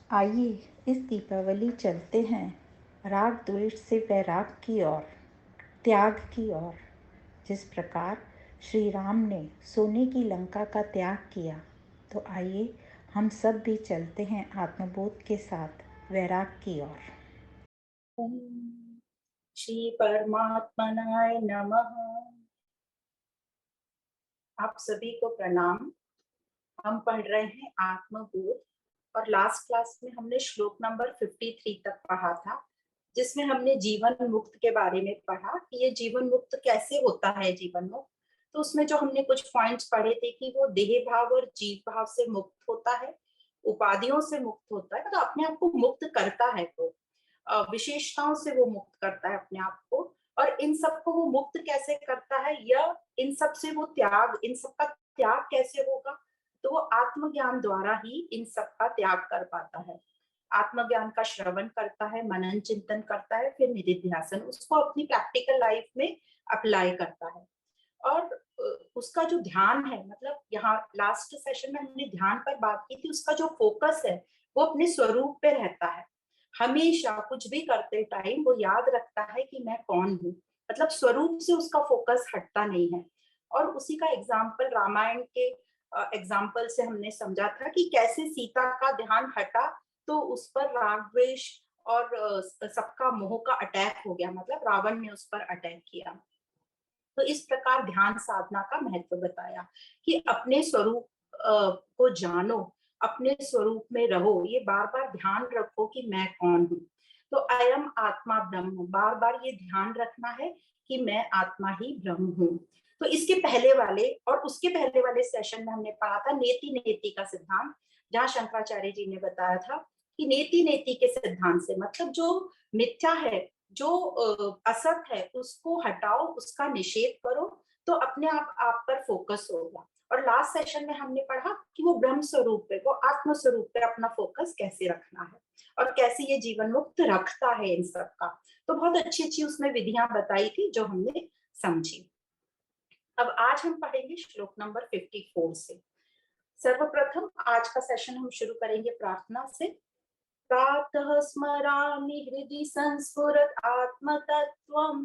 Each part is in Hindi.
आइए इस दीपावली चलते हैं राग द्वेष से वैराग की ओर, त्याग की ओर। जिस प्रकार श्री राम ने सोने की लंका का त्याग किया, तो आइए हम सब भी चलते हैं आत्मबोध के साथ वैराग की ओर। ओम श्री परमात्मनाय नमः। आप सभी को प्रणाम। हम पढ़ रहे हैं आत्मबोध और लास्ट क्लास में हमने श्लोक नंबर 53 तक पढ़ा था, जिसमें हमने जीवन मुक्त के बारे में पढ़ा कि ये जीवन मुक्त कैसे होता है जीवन मुक्त। तो उसमें जो हमने कुछ पॉइंट्स पढ़े थे कि वो देह भाव और जीव भाव से मुक्त होता है, उपाधियों से मुक्त होता है, मतलब अपने आप को मुक्त करता है, वो विशेषताओं से वो मुक्त करता है अपने आप को। और इन सबको वो मुक्त कैसे करता है, या इन सब से वो त्याग, इन सब का त्याग कैसे होगा, तो वो आत्मज्ञान द्वारा ही इन सब का त्याग कर पाता है। आत्मज्ञान का श्रवण करता है, मनन चिंतन करता है, फिर निधिध्यासन उसको अपनी प्रैक्टिकल लाइफ में अप्लाई करता है। और उसका जो ध्यान है, मतलब यहाँ लास्ट सेशन में हमने ध्यान पर बात की थी, उसका जो फोकस है वो अपने स्वरूप पे रहता है। हमेशा कुछ भी करते टाइम वो याद रखता है कि मैं कौन हूँ, मतलब स्वरूप से उसका फोकस हटता नहीं है। और उसी का एग्जाम्पल रामायण के एग्जाम्पल से हमने समझा था कि कैसे सीता का ध्यान हटा तो उस पर राग द्वेष और सबका मोह का अटैक हो गया, मतलब रावण ने उस पर अटैक किया। तो इस प्रकार ध्यान साधना का महत्व बताया कि अपने स्वरूप को जानो, अपने स्वरूप में रहो, ये बार बार ध्यान रखो कि मैं कौन हूँ। तो अयम आत्मा ब्रह्म, बार बार ये ध्यान रखना है कि मैं आत्मा ही ब्रह्म हूँ। तो इसके पहले वाले और उसके पहले वाले सेशन में हमने पढ़ा था नेति नेति का सिद्धांत, जहाँ शंकराचार्य जी ने बताया था कि नेति नेति के सिद्धांत से मतलब जो मिथ्या है, जो असत है, उसको हटाओ, उसका निषेध करो, तो अपने आप पर फोकस होगा। और लास्ट सेशन में हमने पढ़ा कि वो ब्रह्म स्वरूप पे, वो आत्म स्वरूप पे अपना फोकस कैसे रखना है और कैसे ये जीवन मुक्त रखता है इन सब का। तो बहुत अच्छी अच्छी उसमें विधियां बताई थी जो हमने समझी। अब आज हम पढ़ेंगे श्लोक नंबर 54 से। सर्वप्रथम आज का सेशन हम शुरू करेंगे प्रार्थना से। प्रातः स्मरामि हृदि संस्फुरत् आत्मतत्त्वम्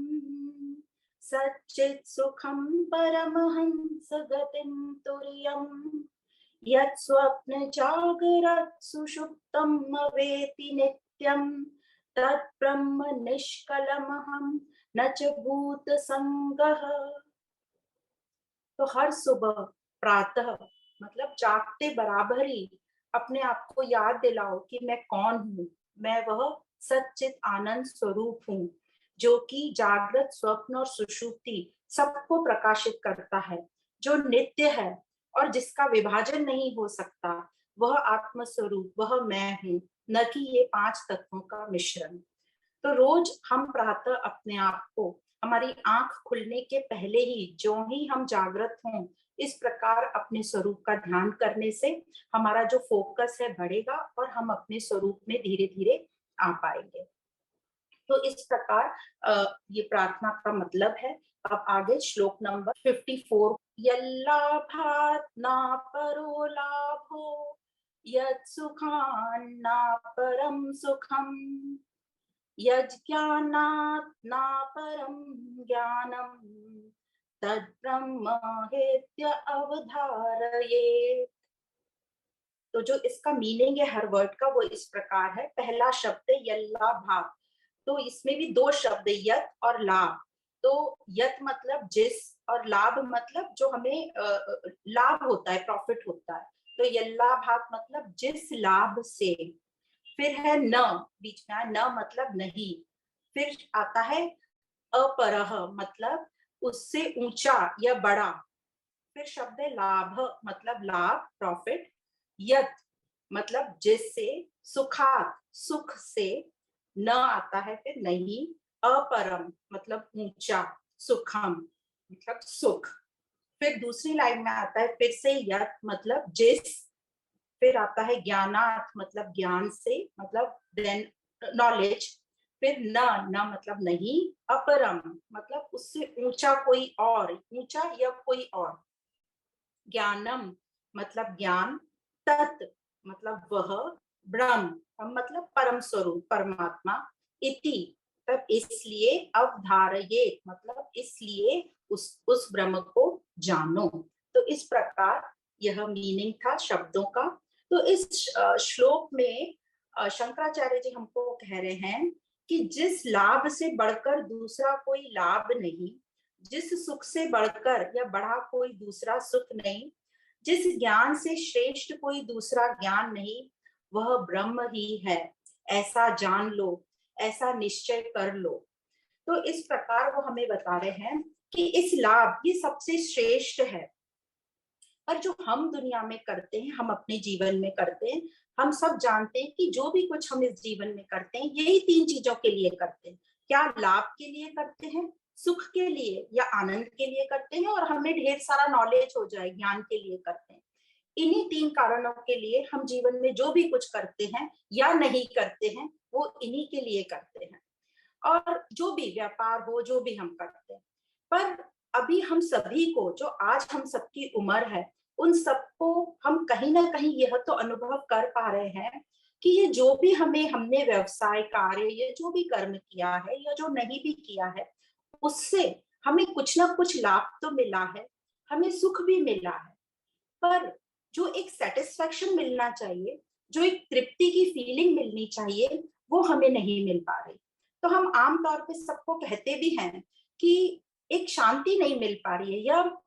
सच्चित् सुखं परमहंस गतिं तुर्यम् यत् स्वप्न जागरत् सुषुप्तम् अवेति नित्यम् तत् ब्रह्म निष्कलमहं न च भूत संगः। तो हर सुबह प्रातः मतलब जागते बराबर ही अपने आप को याद दिलाओ कि मैं कौन हूँ। मैं वह सच्चित आनंद स्वरूप हूँ जो कि जागृत, स्वप्न और सुषुप्ति सबको प्रकाशित करता है, जो नित्य है और जिसका विभाजन नहीं हो सकता। वह आत्म स्वरूप, वह मैं हूँ, न कि ये पांच तत्वों का मिश्रण। तो रोज हम प्रातः अपने आप को, हमारी आंख खुलने के पहले ही, जो ही हम जागृत हों, इस प्रकार अपने स्वरूप का ध्यान करने से हमारा जो फोकस है बढ़ेगा और हम अपने स्वरूप में धीरे धीरे आ पाएंगे। तो इस प्रकार ये प्रार्थना का मतलब है। अब आगे श्लोक नंबर 54। यल्लाभात् ना परो लाभो यत् सुखान्ना परम सुखम यज्ञानात् ना परम ज्ञानम तद्ब्रह्म हेत्य अवधारयेत्। तो जो इसका मीनिंग है हर वर्ड का वो इस प्रकार है। पहला शब्द है यल्ला भाग, तो इसमें भी दो शब्द है, यत और लाभ। तो यत मतलब जिस, और लाभ मतलब जो हमें लाभ होता है, प्रॉफिट होता है। तो यल्ला भाग मतलब जिस लाभ से। फिर है न, बीच में न मतलब नहीं। फिर आता है अपरह मतलब उससे ऊंचा या बड़ा। फिर शब्द है लाभ मतलब लाभ, प्रॉफिट। यत मतलब जिससे, सुखात सुख से, न आता है फिर नहीं। अपरम मतलब ऊंचा, सुखम मतलब सुख। फिर दूसरी लाइन में आता है फिर से यत मतलब जिस। फिर आता है ज्ञानार्थ मतलब ज्ञान से, मतलब देन नॉलेज। फिर न, न मतलब नहीं। अपरम मतलब उससे ऊंचा कोई और, ऊंचा या कोई और। ज्ञानम मतलब ज्ञान। तत् मतलब वह। ब्रह्म मतलब परम स्वरूप परमात्मा, इति तब इसलिए, अवधारयेत मतलब इसलिए उस ब्रह्म को जानो। तो इस प्रकार यह मीनिंग था शब्दों का। तो इस श्लोक में शंकराचार्य जी हमको कह रहे हैं कि जिस लाभ से बढ़कर दूसरा कोई लाभ नहीं, जिस सुख से बढ़कर या बढ़ा कोई दूसरा सुख नहीं, जिस ज्ञान से श्रेष्ठ कोई दूसरा ज्ञान नहीं, वह ब्रह्म ही है, ऐसा जान लो, ऐसा निश्चय कर लो। तो इस प्रकार वो हमें बता रहे हैं कि इस लाभ ये सबसे श्रेष्ठ है। पर जो हम दुनिया में करते हैं, हम अपने जीवन में करते हैं, हम सब जानते हैं कि जो भी कुछ हम इस जीवन में करते हैं यही तीन चीजों के लिए करते हैं। क्या लाभ के लिए करते हैं, सुख के लिए या आनंद के लिए करते हैं, और हमें ढेर सारा नॉलेज हो जाए ज्ञान के लिए करते हैं। इन्हीं तीन कारणों के लिए हम जीवन में जो भी कुछ करते हैं या नहीं करते हैं वो इन्हीं के लिए करते हैं। और जो भी व्यापार हो, जो भी हम करते हैं, पर अभी हम सभी को, जो आज हम सबकी उम्र है, उन सबको हम कहीं ना कहीं यह तो अनुभव कर पा रहे हैं कि ये जो भी हमने व्यवसाय कार्य या जो भी कर्म किया है या जो नहीं भी किया है, उससे हमें कुछ ना कुछ लाभ तो मिला है, हमें सुख भी मिला है। पर जो एक सेटिस्फेक्शन मिलना चाहिए, जो एक तृप्ति की फीलिंग मिलनी चाहिए, वो हमें नहीं मिल पा रही। तो हम आमतौर पे सबको कहते भी हैं कि एक शांति नहीं मिल पा रही है, या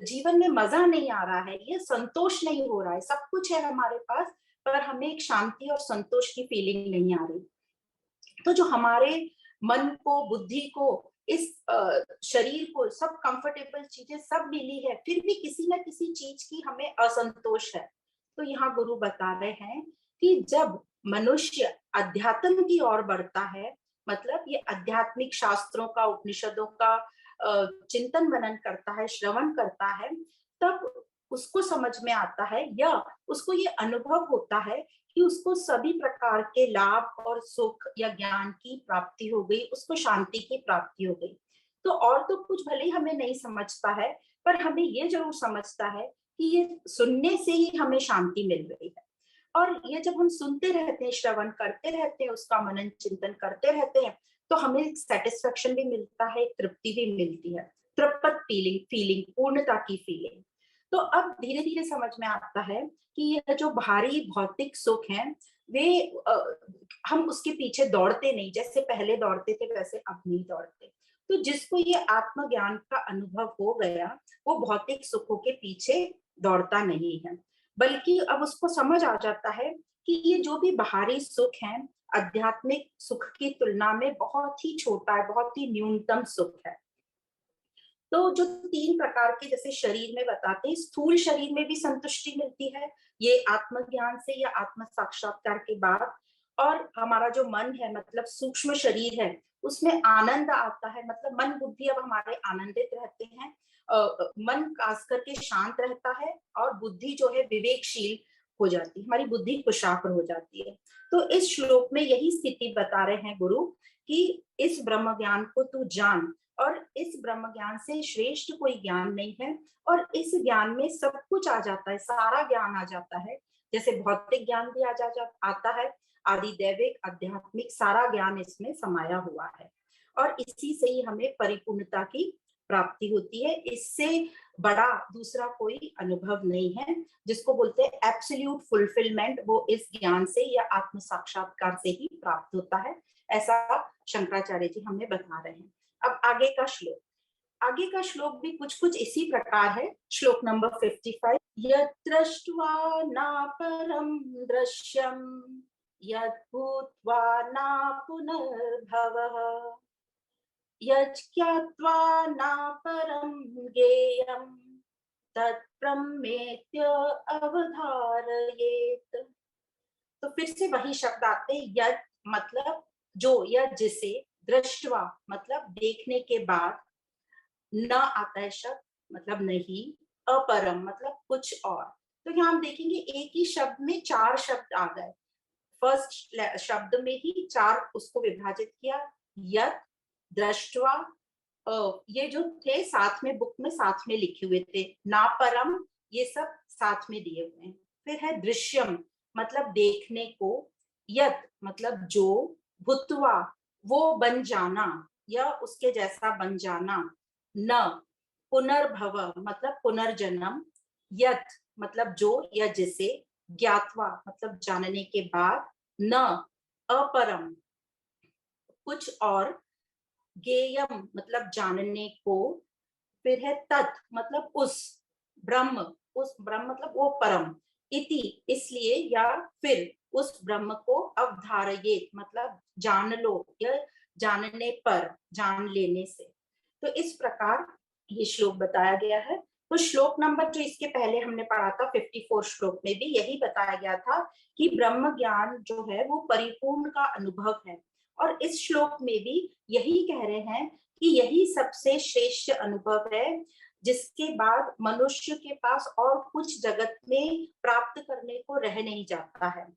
जीवन में मजा नहीं आ रहा है, या संतोष नहीं हो रहा है। सब कुछ है हमारे पास, पर हमें एक शांति और संतोष की फीलिंग नहीं आ रही। तो जो हमारे मन को, बुद्धि को, इस शरीर को सब कंफर्टेबल चीजें सब मिली है, फिर भी किसी ना किसी चीज की हमें असंतोष है। तो यहाँ गुरु बता रहे हैं कि जब मनुष्य अध्यात्म की ओर बढ़ता है, मतलब ये आध्यात्मिक शास्त्रों का, उपनिषदों का चिंतन मनन करता है, श्रवण करता है, तब उसको समझ में आता है या उसको ये अनुभव होता है कि उसको सभी प्रकार के लाभ और सुख या ज्ञान की प्राप्ति हो गई, उसको शांति की प्राप्ति हो गई। तो और तो कुछ भले ही हमें नहीं समझता है, पर हमें ये जरूर समझता है कि ये सुनने से ही हमें शांति मिल रही है। और ये जब हम सुनते रहते हैं, श्रवण करते रहते हैं, उसका मनन चिंतन करते रहते हैं, तो हमें सेटिस्फेक्शन भी मिलता है, तृप्ति भी मिलती है, तृप्त फीलिंग, पूर्णता की फीलिंग। तो अब धीरे धीरे समझ में आता है कि यह जो बाहरी भौतिक सुख है, वे हम उसके पीछे दौड़ते नहीं, जैसे पहले दौड़ते थे वैसे अब नहीं दौड़ते। तो जिसको ये आत्मज्ञान का अनुभव हो गया, वो भौतिक सुखों के पीछे दौड़ता नहीं है, बल्कि अब उसको समझ आ जाता है कि ये जो भी बाहरी सुख है, आध्यात्मिक सुख की तुलना में बहुत ही छोटा है, बहुत ही न्यूनतम सुख है। तो जो तीन प्रकार के जैसे शरीर में बताते हैं, स्थूल शरीर में भी संतुष्टि मिलती है ये आत्मज्ञान से या आत्म साक्षात्कार के बाद। और हमारा जो मन है, मतलब सूक्ष्म शरीर है, उसमें आनंद आता है, मतलब मन बुद्धि अब हमारे आनंदित रहते हैं। मन खास करके शांत रहता है, और बुद्धि जो है विवेकशील हो जाती है, हमारी बुद्धि कुशाग्र हो जाती है। तो इस श्लोक में यही स्थिति बता रहे हैं गुरु कि इस ब्रह्म ज्ञान को तू जान, और इस ब्रह्म ज्ञान से श्रेष्ठ कोई ज्ञान नहीं है। और इस ज्ञान में सब कुछ आ जाता है, सारा ज्ञान आ जाता है, जैसे भौतिक ज्ञान भी आता है, आदि दैविक आध्यात्मिक सारा ज्ञान इसमें समाया हुआ है। और इसी से ही हमें परिपूर्णता की प्राप्ति होती है। इससे बड़ा दूसरा कोई अनुभव नहीं है, जिसको बोलते हैं एब्सोल्यूट फुलफिलमेंट, वो इस ज्ञान से या आत्म साक्षात्कार से ही प्राप्त होता है। ऐसा शंकराचार्य जी हमें बता रहे हैं। अब आगे का श्लोक भी कुछ कुछ इसी प्रकार है। श्लोक नंबर 55, यद्दृष्ट्वा न परम दृश्यम, यद्भूत्वा न पुनर्भवः, यज्ञात्वा न परम ज्ञेयं, तत्ब्रह्मेत्य अवधारयेत्। तो फिर से वही शब्द आते हैं, यद मतलब जो, या जिसे, दृष्टवा मतलब देखने के बाद, न आता है शब्द मतलब नहीं, अपरम मतलब कुछ और। तो यहाँ हम देखेंगे एक ही शब्द में चार शब्द आ गए। फर्स्ट शब्द में ही चार उसको विभाजित किया, यद, दृष्टवा, ये जो थे साथ में बुक में साथ में लिखे हुए थे, ना परम, ये सब साथ में दिए हुए हैं। फिर है दृश्यम मतलब देखने को, यत मतलब जो, भूत्वा वो बन जाना या उसके जैसा बन जाना, न पुनर्भव मतलब पुनर्जन्म, यत मतलब जो या जिसे, ज्ञात्वा मतलब जानने के बाद, न अपरम कुछ और, ज्ञेयम मतलब जानने को, फिर है तत् मतलब उस ब्रह्म मतलब वो परम, इति इसलिए या फिर उस ब्रह्म को अवधारयेत मतलब जान लो या जानने पर, जान लेने से। तो इस प्रकार ये श्लोक बताया गया है। तो श्लोक नंबर जो इसके पहले हमने पढ़ा था 54 श्लोक में भी यही बताया गया था कि ब्रह्म ज्ञान जो है वो परिपूर्ण का अनुभव है, और इस श्लोक में भी यही कह रहे हैं कि यही सबसे श्रेष्ठ अनुभव है, जिसके बाद मनुष्य के पास और कुछ जगत में प्राप्त करने को रह नहीं जाता है,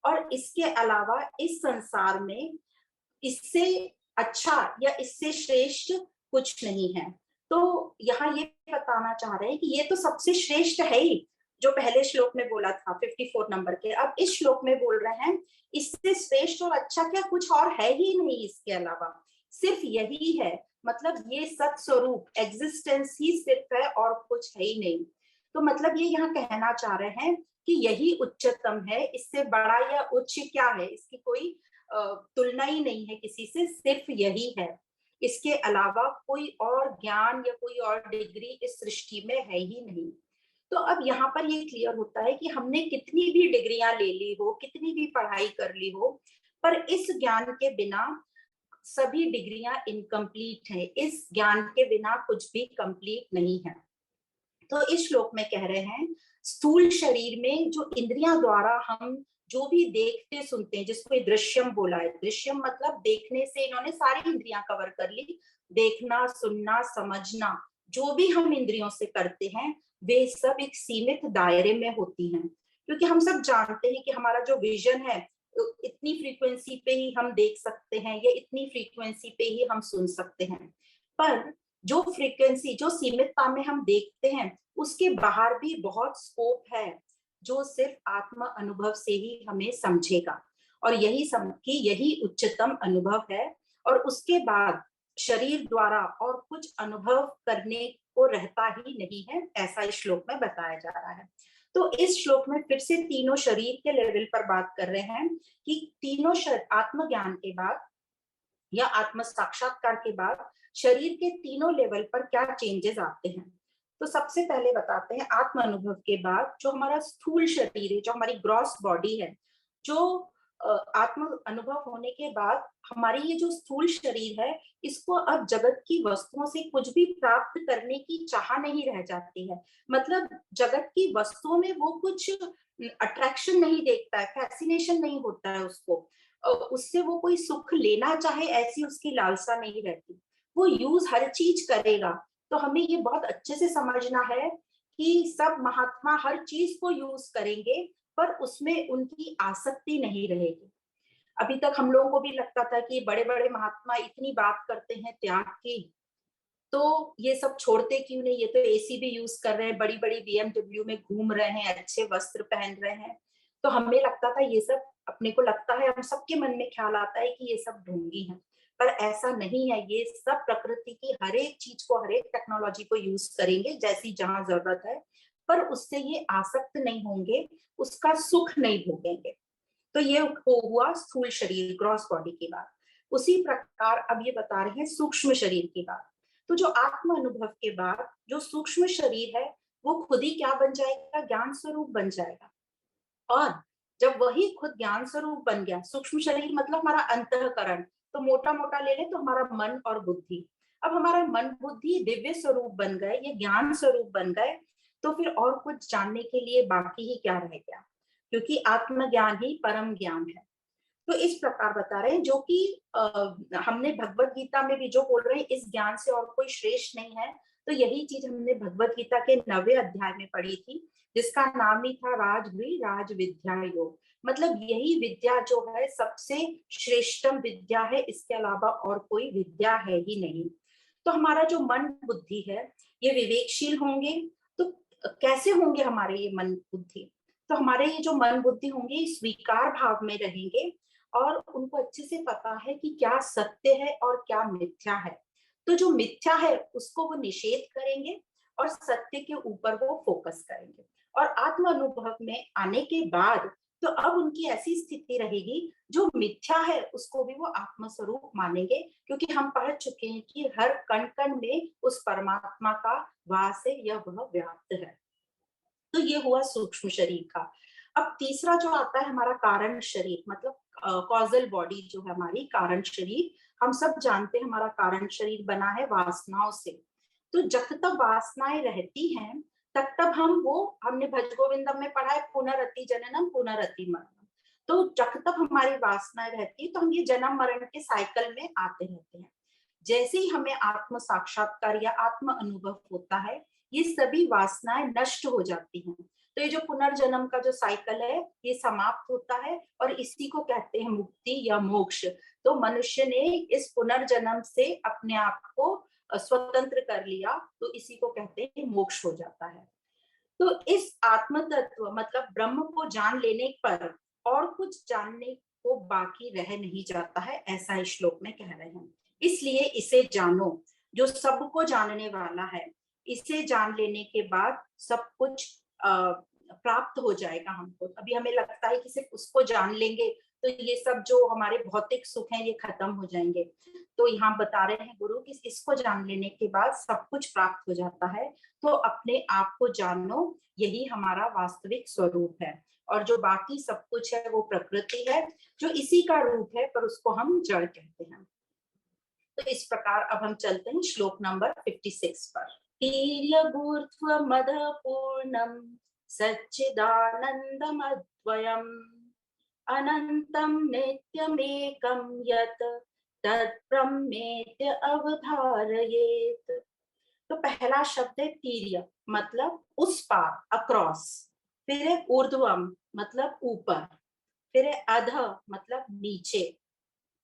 और इसके अलावा इस संसार में इससे अच्छा या इससे श्रेष्ठ कुछ नहीं है। तो यहाँ ये बताना चाह रहे हैं कि ये तो सबसे श्रेष्ठ है ही, जो पहले श्लोक में बोला था 54 नंबर के, अब इस श्लोक में बोल रहे हैं इससे श्रेष्ठ और अच्छा क्या कुछ और है ही नहीं, इसके अलावा सिर्फ यही है, मतलब ये सत स्वरूप एग्जिस्टेंस ही सिर्फ है और कुछ है ही नहीं। तो मतलब ये यहाँ कहना चाह रहे हैं कि यही उच्चतम है, इससे बड़ा या उच्च क्या है, इसकी कोई तुलना ही नहीं है किसी से, सिर्फ यही है, इसके अलावा कोई और ज्ञान या कोई और डिग्री इस सृष्टि में है ही नहीं। तो अब यहाँ पर ये क्लियर होता है कि हमने कितनी भी डिग्रियां ले ली हो, कितनी भी पढ़ाई कर ली हो, पर इस ज्ञान के बिना सभी डिग्रियां इनकम्प्लीट है, इस ज्ञान के बिना कुछ भी कंप्लीट नहीं है। तो इस श्लोक में कह रहे हैं स्थूल शरीर में जो इंद्रियां द्वारा हम जो भी देखते सुनते हैं, जिसको दृश्यम बोला है, दृश्यम मतलब देखने से इन्होंने सारी इंद्रियां कवर कर ली, देखना सुनना समझना, जो भी हम इंद्रियों से करते हैं वे सब एक सीमित दायरे में होती हैं, क्योंकि हम सब जानते हैं कि हमारा जो विजन है इतनी फ्रीक्वेंसी पे ही हम देख सकते हैं या इतनी फ्रीक्वेंसी पे ही हम सुन सकते हैं, पर जो फ्रीक्वेंसी जो सीमितता में हम देखते हैं उसके बाहर भी बहुत स्कोप है, जो सिर्फ आत्म अनुभव से ही हमें समझेगा, और यही उच्चतम अनुभव है, और उसके बाद शरीर द्वारा और कुछ अनुभव करने को रहता ही नहीं है, ऐसा इस श्लोक में बताया जा रहा है। तो इस श्लोक में फिर से तीनों शरीर के लेवल पर बात कर रहे हैं कि तीनों आत्मज्ञान के बाद या आत्म साक्षात्कार के बाद शरीर के तीनों लेवल पर क्या चेंजेस आते हैं। तो सबसे पहले बताते हैं आत्म अनुभव के बाद जो हमारा स्थूल शरीर है, जो हमारी ग्रॉस बॉडी है, जो आत्म अनुभव होने के बाद हमारी ये जो स्थूल शरीर है, इसको अब जगत की वस्तुओं से कुछ भी प्राप्त करने की चाह नहीं रह जाती है, मतलब जगत की वस्तुओं में वो कुछ अट्रैक्शन नहीं देखता है, फैसिनेशन नहीं होता है उसको, उससे वो कोई सुख लेना चाहे ऐसी उसकी लालसा नहीं रहती, वो यूज हर चीज करेगा। तो हमें ये बहुत अच्छे से समझना है कि सब महात्मा हर चीज को यूज करेंगे पर उसमें उनकी आसक्ति नहीं रहेगी। अभी तक हम लोगों को भी लगता था कि बड़े बड़े महात्मा इतनी बात करते हैं त्याग की, तो ये सब छोड़ते क्यों नहीं, ये तो एसी भी यूज कर रहे हैं, बड़ी बड़ी बीएमडब्ल्यू में घूम रहे हैं, अच्छे वस्त्र पहन रहे हैं, तो हमें लगता था ये सब, अपने को लगता है हम सबके मन में ख्याल आता है कि ये सब ढोंगी है, पर ऐसा नहीं है, ये सब प्रकृति की हर एक चीज को, हर एक टेक्नोलॉजी को यूज करेंगे जैसी जहां जरूरत है, पर उससे ये आसक्त नहीं होंगे, उसका सुख नहीं भोगेंगे। तो ये हुआ स्थूल शरीर ग्रॉस बॉडी की बात। उसी प्रकार अब ये बता रहे हैं सूक्ष्म शरीर की बात। तो जो आत्म अनुभव के बाद जो सूक्ष्म शरीर है वो खुद ही क्या बन जाएगा, ज्ञान स्वरूप बन जाएगा, और जब वही खुद ज्ञान स्वरूप बन गया, सूक्ष्म शरीर मतलब हमारा अंतःकरण, तो मोटा मोटा ले ले तो हमारा मन और बुद्धि, अब हमारा मन बुद्धि दिव्य स्वरूप बन गए, ये ज्ञान स्वरूप बन गए, तो फिर और कुछ जानने के लिए बाकी ही क्या रह गया, क्योंकि आत्मज्ञान ही परम ज्ञान है। तो इस प्रकार बता रहे हैं, जो कि हमने भगवत गीता में भी जो बोल रहे हैं इस ज्ञान से और कोई श्रेष्ठ नहीं है, तो यही चीज हमने भगवत गीता के 9वें अध्याय में पढ़ी थी, जिसका नाम ही था राजगृह राज विद्या योग, मतलब यही विद्या जो है सबसे श्रेष्ठतम विद्या है, इसके अलावा और कोई विद्या है ही नहीं। तो हमारा जो मन बुद्धि है ये विवेकशील होंगे, तो कैसे होंगे हमारे ये मन बुद्धि, तो हमारे ये जो मन बुद्धि होंगे स्वीकार भाव में रहेंगे और उनको अच्छे से पता है कि क्या सत्य है और क्या मिथ्या है। तो जो मिथ्या है उसको वो निषेध करेंगे और सत्य के ऊपर वो फोकस करेंगे। और आत्म अनुभव में आने के बाद तो अब उनकी ऐसी स्थिति रहेगी, जो मिथ्या है उसको भी वो आत्म स्वरूप मानेंगे, क्योंकि हम पढ़ चुके हैं कि हर कण कण में उस परमात्मा का वास है, यह वह व्याप्त है। तो ये हुआ सूक्ष्म शरीर का। अब तीसरा जो आता है हमारा कारण शरीर, मतलब कॉजल बॉडी जो है हमारी कारण शरीर। हम सब जानते हैं हमारा कारण शरीर बना है वासनाओं से। तो जब तक वासनाएं रहती हैं तब तक हमने भज गोविंदम में पढ़ा है पुनरअति जननम पुनरअति मरणम। तो जब तक हमारी वासनाएं रहती है तो हम ये जन्म मरण के साइकिल में आते रहते हैं। जैसे ही हमें आत्म साक्षात्कार या आत्म अनुभव होता है, ये सभी वासनाएं नष्ट हो जाती हैं। तो ये जो पुनर्जन्म का जो साइकिल है ये समाप्त होता है और इसी को कहते हैं मुक्ति या मोक्ष। तो मनुष्य ने इस पुनर्जन्म से अपने आप को स्वतंत्र कर लिया, तो इसी को कहते हैं मोक्ष हो जाता है। तो इस आत्म तत्व मतलब ब्रह्म को जान लेने पर और कुछ जानने को बाकी रह नहीं जाता है, ऐसा इस श्लोक में कह रहे हैं। इसलिए इसे जानो, जो सबको जानने वाला है। इसे जान लेने के बाद सब कुछ प्राप्त हो जाएगा हमको। अभी हमें लगता है कि सिर्फ उसको जान लेंगे तो ये सब जो हमारे भौतिक सुख हैं ये खत्म हो जाएंगे। तो यहाँ बता रहे हैं गुरु कि इसको जान लेने के बाद सब कुछ प्राप्त हो जाता है। तो अपने आप को जानो, यही हमारा वास्तविक स्वरूप है। और जो बाकी सब कुछ है वो प्रकृति है, जो इसी का रूप है, पर उसको हम जड़ कहते हैं। तो इस प्रकार अब हम चलते हैं श्लोक नंबर 56 पर। तीर्यगूर्ध्व पूर्णम सच्चिदानंदमद्वयम् अनंतम नित्यमेकं यत् तत्ब्रह्मेत्य अवधारयेत्। तो पहला शब्द है तीर्य, मतलब उस पार, अक्रॉस। फिर है ऊर्ध्वम, मतलब ऊपर। फिर है अध, मतलब नीचे।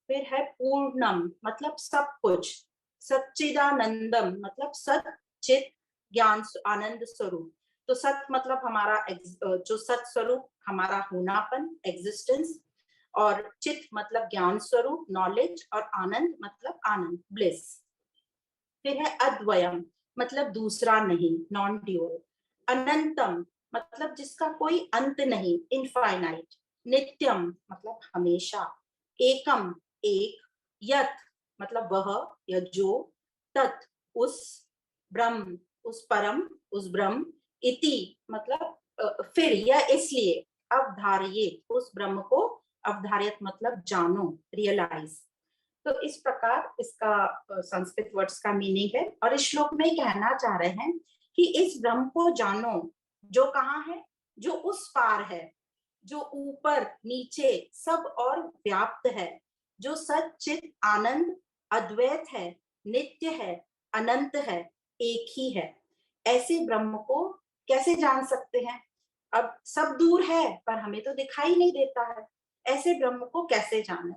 फिर है पूर्णम, मतलब सब कुछ। सच्चिदानंदम, मतलब सच्चित ज्ञान आनंद स्वरूप। तो सत मतलब हमारा जो सत स्वरूप हमारा होनापन, एग्जिस्टेंस। और चित मतलब ज्ञान स्वरूप, नॉलेज। और आनंद मतलब आनंद, ब्लिस। फिर है अद्वयम, मतलब दूसरा नहीं, नॉन ड्यूअल। अनंतम, मतलब जिसका कोई अंत नहीं, इनफाइनाइट। नित्यम, मतलब हमेशा। एकम, एक। यत, मतलब वह या जो। तत्, उस। ब्रह्म, उस परम, उस ब्रह्म। इति, मतलब फिर या इसलिए। अवधार्येत, उस ब्रह्म को अवधार्यत मतलब जानो, रियलाइज। तो इस प्रकार इसका संस्कृत वर्ड्स का मीनिंग है। और इस श्लोक में कहना चाह रहे हैं कि इस ब्रह्म को जानो, जो कहाँ है, जो उस पार है, जो ऊपर नीचे सब और व्याप्त है, जो सच्चित आनंद अद्वैत है, नित्य है, अनंत है, एक ही है। ऐसे ब्रह्म को कैसे जान सकते हैं? अब सब दूर है पर हमें तो दिखाई नहीं देता है, ऐसे ब्रह्म को कैसे जाने?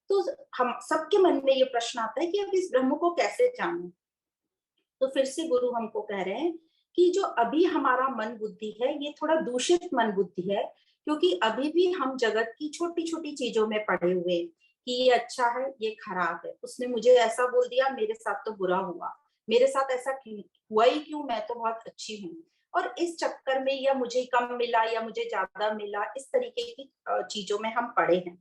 तो हम सबके मन में ये प्रश्न आता है कि अब इस ब्रह्म को कैसे जाने। तो फिर से गुरु हमको कह रहे हैं कि जो अभी हमारा मन बुद्धि है ये थोड़ा दूषित मन बुद्धि है, क्योंकि अभी भी हम जगत की छोटी छोटी चीजों में पड़े हुए कि ये अच्छा है, ये खराब है, उसने मुझे ऐसा बोल दिया, मेरे साथ तो बुरा हुआ, मेरे साथ ऐसा क्यों हुआ ही क्यों, मैं तो बहुत अच्छी हूँ। और इस चक्कर में या मुझे कम मिला या मुझे ज्यादा मिला, इस तरीके की चीजों में हम पड़े हैं।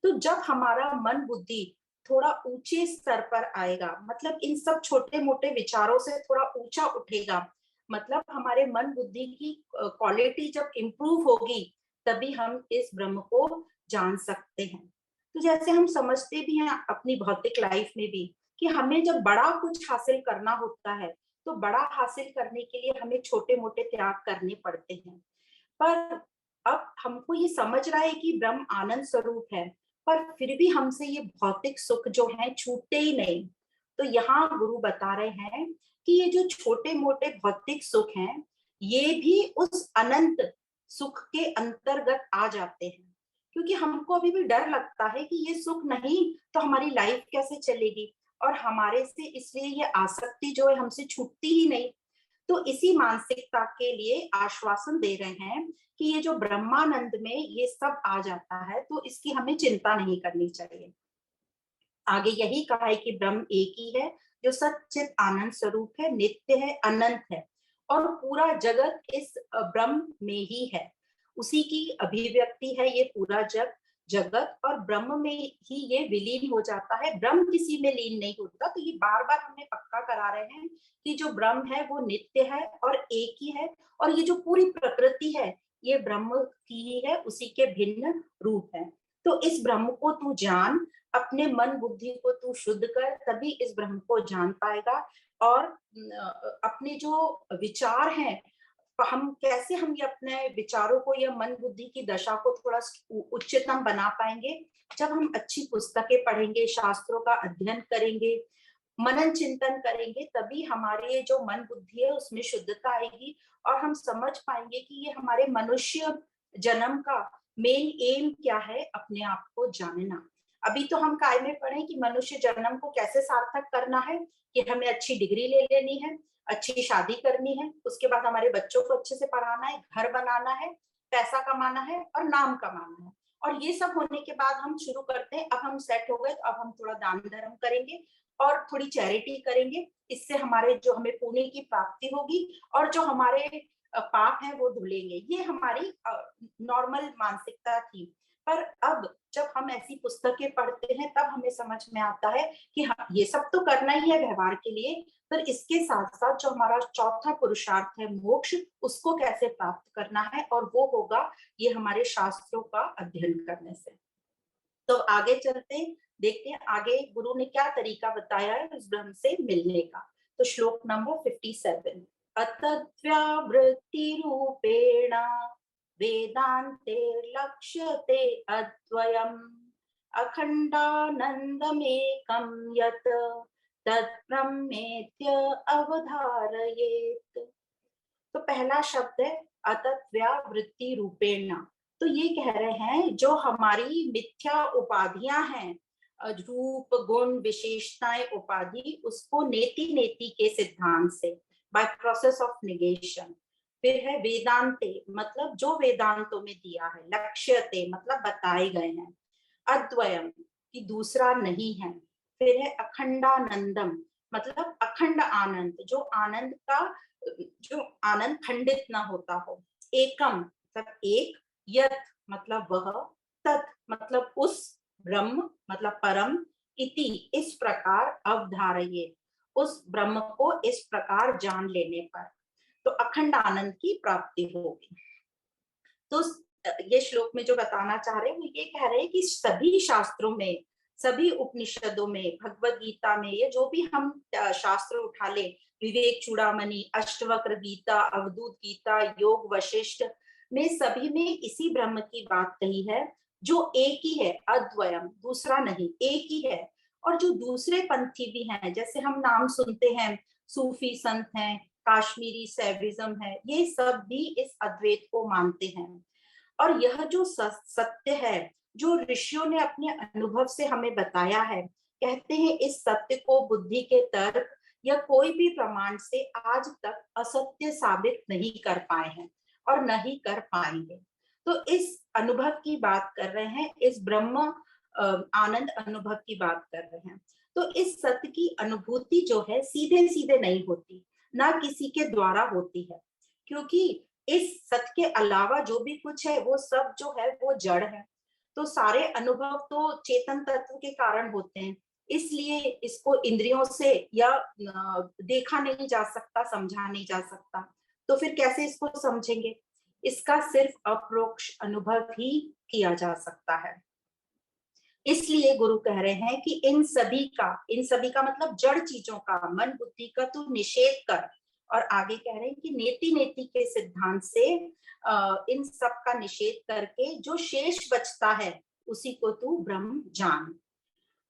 तो जब हमारा मन बुद्धि थोड़ा ऊंचे स्तर पर आएगा, मतलब इन सब छोटे मोटे विचारों से थोड़ा ऊंचा उठेगा, मतलब हमारे मन बुद्धि की क्वालिटी जब इम्प्रूव होगी, तभी हम इस ब्रह्म को जान सकते हैं। तो जैसे हम समझते भी हैं अपनी भौतिक लाइफ में भी कि हमें जब बड़ा कुछ हासिल करना होता है, तो बड़ा हासिल करने के लिए हमें छोटे मोटे त्याग करने पड़ते हैं। पर अब हमको ये समझ रहा है कि ब्रह्म आनंद स्वरूप है, पर फिर भी हमसे ये भौतिक सुख जो है छूटते ही नहीं। तो यहाँ गुरु बता रहे हैं कि ये जो छोटे मोटे भौतिक सुख हैं, ये भी उस अनंत सुख के अंतर्गत आ जाते हैं। क्योंकि हमको अभी भी डर लगता है कि ये सुख नहीं तो हमारी लाइफ कैसे चलेगी, और हमारे से इसलिए ये आसक्ति जो है हमसे छूटती ही नहीं। तो इसी मानसिकता के लिए आश्वासन दे रहे हैं कि ये जो ब्रह्मानंद में ये सब आ जाता है, तो इसकी हमें चिंता नहीं करनी चाहिए। आगे यही कहा है कि ब्रह्म एक ही है, जो सच्चित आनंद स्वरूप है, नित्य है, अनंत है, और पूरा जगत इस ब्रह्म में ही है। उसी की अभिव्यक्ति है ये पूरा जगत, और ब्रह्म में ही ये विलीन हो जाता है, ब्रह्म किसी में लीन नहीं होता। तो ये बार बार हमें पक्का करा रहे हैं कि जो ब्रह्म है वो नित्य है और एक ही है, और ये जो पूरी प्रकृति है ये ब्रह्म की ही है, उसी के भिन्न रूप है। तो इस ब्रह्म को तू जान, अपने मन बुद्धि को तू शुद्ध कर, तभी इस ब्रह्म को जान पाएगा। और अपने जो विचार हैं, हम ये अपने विचारों को या मन बुद्धि की दशा को थोड़ा उच्चतम बना पाएंगे, जब हम अच्छी पुस्तकें पढ़ेंगे, शास्त्रों का अध्ययन करेंगे, मनन चिंतन करेंगे, तभी हमारे जो मन बुद्धि है उसमें शुद्धता आएगी, और हम समझ पाएंगे कि ये हमारे मनुष्य जन्म का मेन एम क्या है, अपने आप को जानना। अभी तो हम काय में पढ़े कि मनुष्य जन्म को कैसे सार्थक करना है, कि हमें अच्छी डिग्री ले लेनी है, अच्छी शादी करनी है, उसके बाद हमारे बच्चों को अच्छे से पढ़ाना है, घर बनाना है, पैसा कमाना है और नाम कमाना है। और ये सब होने के बाद हम शुरू करते हैं, अब हम सेट हो गए, तो अब हम थोड़ा दान धर्म करेंगे और थोड़ी चैरिटी करेंगे, इससे हमारे जो हमें पुण्य की प्राप्ति होगी, और जो हमारे पाप है वो धुलेंगे। ये हमारी नॉर्मल मानसिकता थी। पर अब जब हम ऐसी पुस्तकें पढ़ते हैं, तब हमें समझ में आता है कि हाँ, ये सब तो करना ही है व्यवहार के लिए, पर इसके साथ साथ जो हमारा चौथा पुरुषार्थ है मोक्ष, उसको कैसे प्राप्त करना है, और वो होगा ये हमारे शास्त्रों का अध्ययन करने से। तो आगे चलते हैं, देखते हैं आगे गुरु ने क्या तरीका बताया है उस ब्रह्म से मिलने का। तो श्लोक नंबर 57, अतद्व्यावृत्ति रूपेण वेदांते लक्ष्यते अद्वयम् अखंडानंदमेकं यत् तद्ब्रह्मेत्य अवधारयेत्। तो पहला शब्द है अतद्व्यावृत्ति रूपेण। तो ये कह रहे हैं जो हमारी मिथ्या उपाधियां हैं, रूप गुण विशेषताएं उपाधि, उसको नेति नेति के सिद्धांत से, बाय प्रोसेस ऑफ निगेशन। फिर है वेदांते, मतलब जो वेदांतों में दिया है, लक्ष्यते मतलब बताए गए हैं, अद्वयम कि दूसरा नहीं है। फिर है अखंडानंदम, मतलब अखंड आनंद, जो आनंद का जो आनंद खंडित ना होता हो। एकम मतलब एक, यत मतलब वह, तत् मतलब उस, ब्रह्म मतलब परम, इति इस प्रकार, अवधारये उस ब्रह्म को इस प्रकार जान लेने पर तो अखंड आनंद की प्राप्ति होगी। तो ये श्लोक में जो बताना चाह रहे हैं वो ये कह रहे हैं कि सभी शास्त्रों में, सभी उपनिषदों में, भगवत गीता में, ये जो भी हम शास्त्र उठा ले, विवेक चूड़ामणि, अष्टवक्र गीता, अवधूत गीता, योग वशिष्ठ में, सभी में इसी ब्रह्म की बात कही है, जो एक ही है, अद्वयम दूसरा नहीं, एक ही है। और जो दूसरे पंथी भी हैं, जैसे हम नाम सुनते हैं, सूफी संत हैं, काश्मीरी सैविज्म है, ये सब भी इस अद्वैत को मानते हैं। और यह जो सत्य है, जो ऋषियों ने अपने अनुभव से हमें बताया है, कहते हैं इस सत्य को बुद्धि के तर्क या कोई भी प्रमाण से आज तक असत्य साबित नहीं कर पाए हैं और नहीं कर पाएंगे। तो इस अनुभव की बात कर रहे हैं, इस ब्रह्म आनंद अनुभव की बात कर रहे हैं। तो इस सत्य की अनुभूति जो है सीधे सीधे नहीं होती, ना किसी के द्वारा होती है, क्योंकि इस सत्य के अलावा जो भी कुछ है वो सब जो है वो जड़ है। तो सारे अनुभव तो चेतन तत्व के कारण होते हैं, इसलिए इसको इंद्रियों से या देखा नहीं जा सकता, समझा नहीं जा सकता। तो फिर कैसे इसको समझेंगे? इसका सिर्फ अपरोक्ष अनुभव ही किया जा सकता है। इसलिए गुरु कह रहे हैं कि इन सभी का मतलब जड़ चीजों का, मन बुद्धि का तू निषेध कर। और आगे कह रहे हैं कि नेति नेति के सिद्धांत से इन सब का निषेध करके जो शेष बचता है उसी को तू ब्रह्म जान।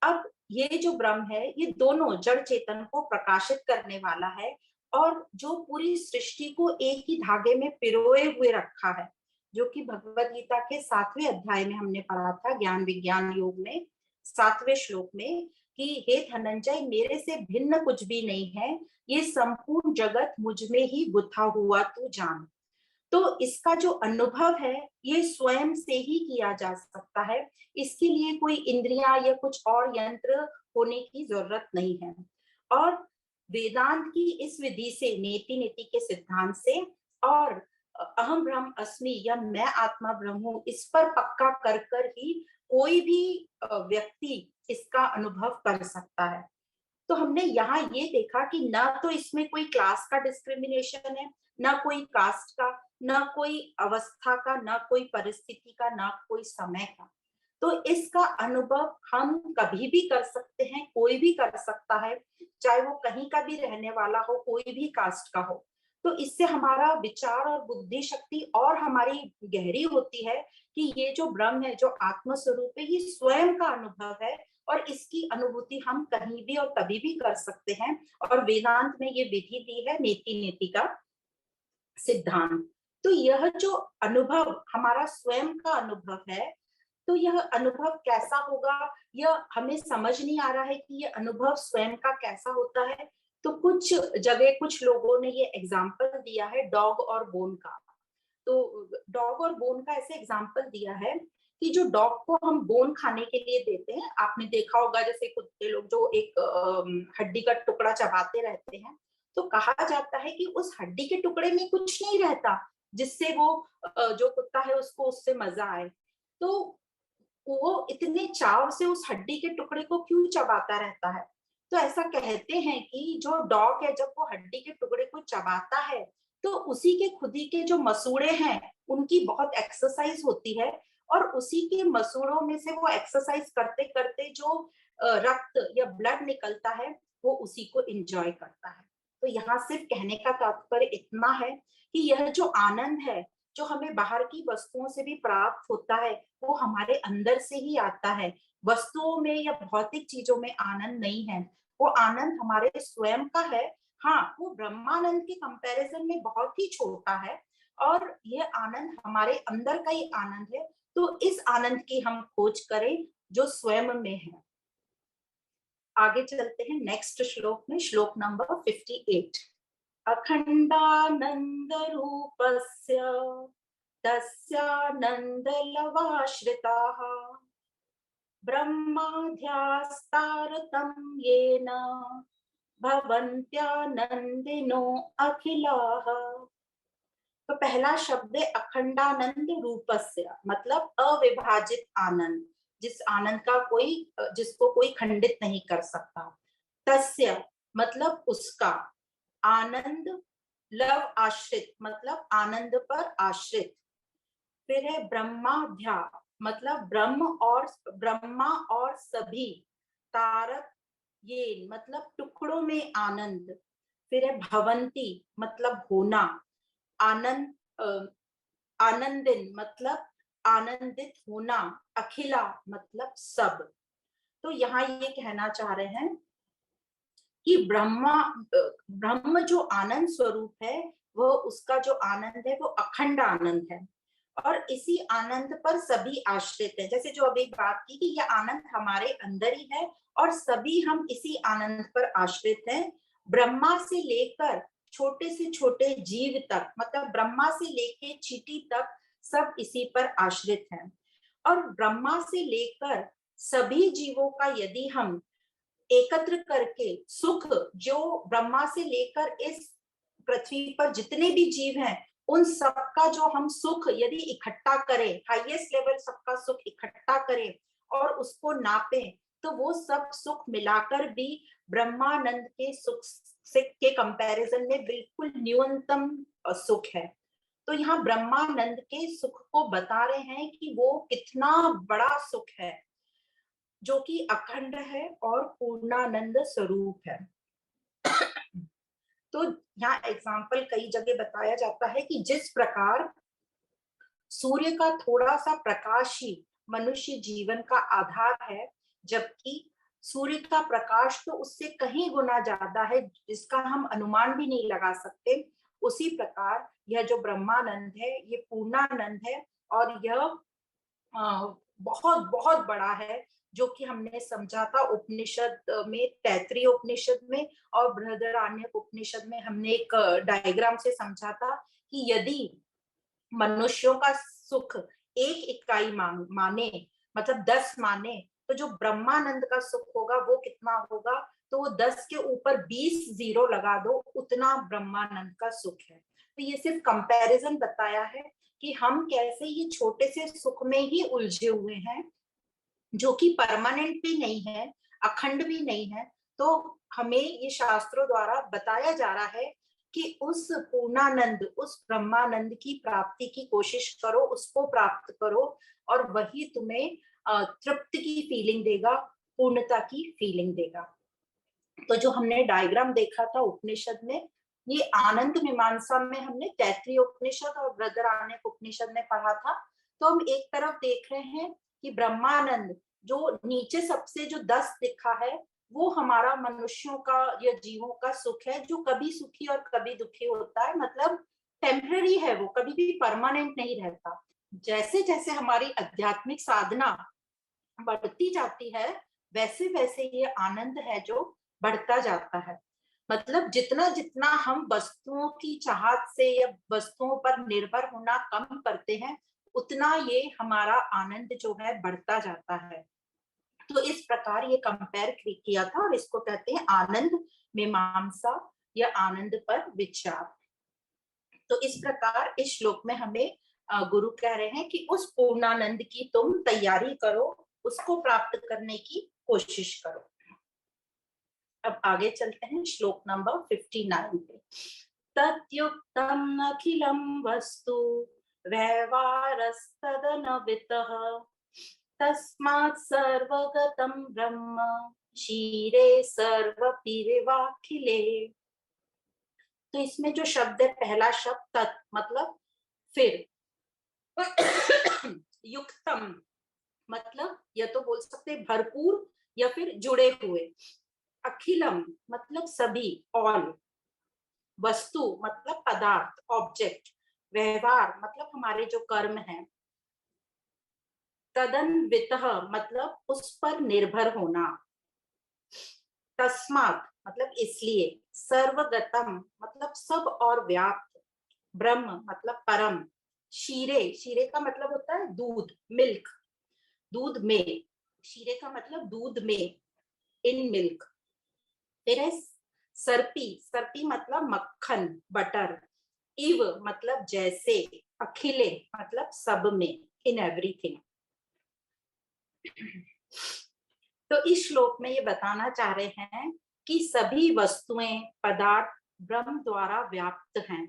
अब ये जो ब्रह्म है ये दोनों जड़ चेतन को प्रकाशित करने वाला है, और जो पूरी सृष्टि को एक ही धागे में पिरोए हुए रखा है, जो कि भगवत गीता के 7वें अध्याय में हमने पढ़ा था, ज्ञान विज्ञान योग में 7वें श्लोक में, कि हे धनंजय, मेरे से भिन्न कुछ भी नहीं है, ये संपूर्ण जगत मुझ में ही गुथा हुआ तू जान। तो इसका जो अनुभव है ये स्वयं से ही किया जा सकता है, इसके लिए कोई इंद्रियां या कुछ और यंत्र होने की जरूरत नहीं है। और वेदांत की इस विधि से, नेति नेति के सिद्धांत से, और अहम ब्रह्म अस्मि या मैं आत्मा ब्रह्म हूं, इस पर पक्का कर कर ही कोई भी व्यक्ति इसका अनुभव कर सकता है। तो हमने यहाँ ये देखा कि ना तो इसमें कोई क्लास का डिस्क्रिमिनेशन है, ना कोई कास्ट का, ना कोई अवस्था का, ना कोई परिस्थिति का, ना कोई समय का। तो इसका अनुभव हम कभी भी कर सकते हैं, कोई भी कर सकता है, चाहे वो कहीं का भी रहने वाला हो, कोई भी कास्ट का हो। तो इससे हमारा विचार और बुद्धि शक्ति और हमारी गहरी होती है कि ये जो ब्रह्म है, जो आत्म स्वरूप है, ये स्वयं का अनुभव है और इसकी अनुभूति हम कहीं भी और कभी भी कर सकते हैं। और वेदांत में ये विधि दी है, नेति नेति का सिद्धांत। तो यह जो अनुभव हमारा स्वयं का अनुभव है, तो यह अनुभव कैसा होगा, यह हमें समझ नहीं आ रहा है कि यह अनुभव स्वयं का कैसा होता है। तो कुछ जगह कुछ लोगों ने ये एग्जाम्पल दिया है डॉग और बोन का। तो डॉग और बोन का ऐसे एग्जाम्पल दिया है कि जो डॉग को हम बोन खाने के लिए देते हैं, आपने देखा होगा जैसे कुत्ते लोग जो एक हड्डी का टुकड़ा चबाते रहते हैं, तो कहा जाता है कि उस हड्डी के टुकड़े में कुछ नहीं रहता जिससे वो जो कुत्ता है उसको उससे मजा आए। तो वो इतने चाव से उस हड्डी के टुकड़े को क्यों चबाता रहता है? तो ऐसा कहते हैं कि जो डॉग है, जब वो हड्डी के टुकड़े को चबाता है, तो उसी के खुदी के जो मसूड़े हैं उनकी बहुत एक्सरसाइज होती है, और उसी के मसूड़ों में से वो एक्सरसाइज करते करते जो रक्त या ब्लड निकलता है, वो उसी को एंजॉय करता है। तो यहाँ सिर्फ कहने का तात्पर्य इतना है कि यह जो आनंद है, जो हमें बाहर की वस्तुओं से भी प्राप्त होता है, वो हमारे अंदर से ही आता है। वस्तुओं में या भौतिक चीजों में आनंद नहीं है, वो आनंद हमारे स्वयं का है। हाँ, वो ब्रह्मानंद के कंपैरिजन में बहुत ही छोटा है, और ये आनंद हमारे अंदर का ही आनंद है। तो इस आनंद की हम खोज करें जो स्वयं में है। आगे चलते हैं नेक्स्ट श्लोक में, श्लोक नंबर 58। अखंडानंद रूपस्य तस्यानन्दलवाश्रिताः ब्रह्माध्यास्तारतम्येन भवन्त्यानन्दिनो अखिलाः। तो पहला शब्द है अखंडानंद रूपस्य, मतलब अविभाजित आनंद, जिस आनंद का कोई, जिसको कोई खंडित नहीं कर सकता। तस्य मतलब उसका, आनंद लव आश्रित मतलब आनंद पर आश्रित। फिर है ब्रह्माध्या मतलब ब्रह्मा और सभी, तारक ये मतलब टुकड़ों में आनंद। फिर है भवंती मतलब होना, आनंद आनंदिन मतलब आनंदित होना, अखिला मतलब सब। तो यहाँ ये कहना चाह रहे हैं कि ब्रह्म जो आनंद स्वरूप है, वह उसका जो आनंद है वो अखंड आनंद है, और इसी आनंद पर सभी आश्रित है। जैसे जो अभी बात की कि यह आनंद हमारे अंदर ही है और सभी हम इसी आनंद पर आश्रित हैं। ब्रह्मा से लेकर छोटे से छोटे जीव तक, मतलब ब्रह्मा से लेकर चींटी तक सब इसी पर आश्रित हैं। और ब्रह्मा से लेकर सभी जीवों का यदि हम एकत्र करके सुख, जो ब्रह्मा से लेकर इस पृथ्वी पर जितने भी जीव हैं उन सबका जो हम सुख यदि इकट्ठा करें, हाईएस्ट लेवल सबका सुख इकट्ठा करें और उसको नापें, तो वो सब सुख मिलाकर भी ब्रह्मानंद के सुख से के कंपैरिजन में बिल्कुल न्यूनतम सुख है। तो यहाँ ब्रह्मानंद के सुख को बता रहे हैं कि वो कितना बड़ा सुख है, जो कि अखंड है और पूर्णानंद स्वरूप है। तो यहाँ एग्जाम्पल कई जगह बताया जाता है कि जिस प्रकार सूर्य का थोड़ा सा प्रकाश ही मनुष्य जीवन का आधार है, जबकि सूर्य का प्रकाश तो उससे कहीं गुना ज्यादा है जिसका हम अनुमान भी नहीं लगा सकते, उसी प्रकार यह जो ब्रह्मानंद है ये पूर्णानंद है, और यह बहुत बहुत बड़ा है, जो कि हमने समझा था उपनिषद में, तैत्रीय उपनिषद में और बृहदारण्यक उपनिषद में हमने एक डायग्राम से समझा था कि यदि मनुष्यों का सुख एक इकाई माने, मतलब 10 माने, तो जो ब्रह्मानंद का सुख होगा वो कितना होगा, तो वो 10 के ऊपर 20 जीरो लगा दो, उतना ब्रह्मानंद का सुख है। तो ये सिर्फ कंपैरिजन बताया है कि हम कैसे ये छोटे से सुख में ही उलझे हुए हैं, जो कि परमानेंट भी नहीं है, अखंड भी नहीं है। तो हमें ये शास्त्रों द्वारा बताया जा रहा है कि उस पूर्णानंद, उस ब्रह्मानंद की प्राप्ति की कोशिश करो, उसको प्राप्त करो, और वही तुम्हें तृप्ति की फीलिंग देगा, पूर्णता की फीलिंग देगा। तो जो हमने डायग्राम देखा था उपनिषद में, ये आनंद मीमांसा में हमने तैत्रीय उपनिषद और बृहदारण्यक उपनिषद में पढ़ा था। तो हम एक तरफ देख रहे हैं कि ब्रह्मानंद जो नीचे सबसे जो 10 लिखा है, वो हमारा मनुष्यों का या जीवों का सुख है, जो कभी सुखी और कभी दुखी होता है, मतलब टेम्पररी है, वो कभी भी परमानेंट नहीं रहता। जैसे जैसे हमारी आध्यात्मिक साधना बढ़ती जाती है, वैसे वैसे ये आनंद है जो बढ़ता जाता है। मतलब जितना जितना हम वस्तुओं की चाहत से या वस्तुओं पर निर्भर होना कम करते हैं, उतना ये हमारा आनंद जो है बढ़ता जाता है। तो इस प्रकार ये कंपेयर किया था, और इसको कहते हैं आनंद मीमांसा या आनंद पर विचार। तो इस प्रकार इस श्लोक में हमें गुरु कह रहे हैं कि उस पूर्णानंद की तुम तैयारी करो, उसको प्राप्त करने की कोशिश करो। अब आगे चलते हैं श्लोक नंबर 59 पे। तत्युक्तम अखिलम वस्तु व्यवहारस्तदनवितः तस्मात् सर्वगतं ब्रह्म क्षीरे सर्वपिरिवाखिले। तो इसमें जो शब्द है, पहला शब्द तत् मतलब फिर, युक्तम मतलब या तो बोल सकते भरपूर या फिर जुड़े हुए, अखिलम मतलब सभी, ऑल, वस्तु मतलब पदार्थ, ऑब्जेक्ट, व्यवहार मतलब हमारे जो कर्म है, तदन्वितः मतलब उस पर निर्भर होना, तस्मात् मतलब इसलिए, सर्वगतम मतलब सब और व्याप्त, ब्रह्म मतलब परम, क्षीरे, क्षीरे का मतलब होता है दूध, मिल्क, दूध में, क्षीरे का मतलब दूध में, इन मिल्क। फिर है सर्पी, सर्पी मतलब मक्खन, बटर, इव मतलब जैसे, अखिले मतलब सब में, इन एवरीथिंग। तो इस श्लोक में ये बताना चाह रहे हैं कि सभी वस्तुएं, पदार्थ ब्रह्म द्वारा व्याप्त हैं,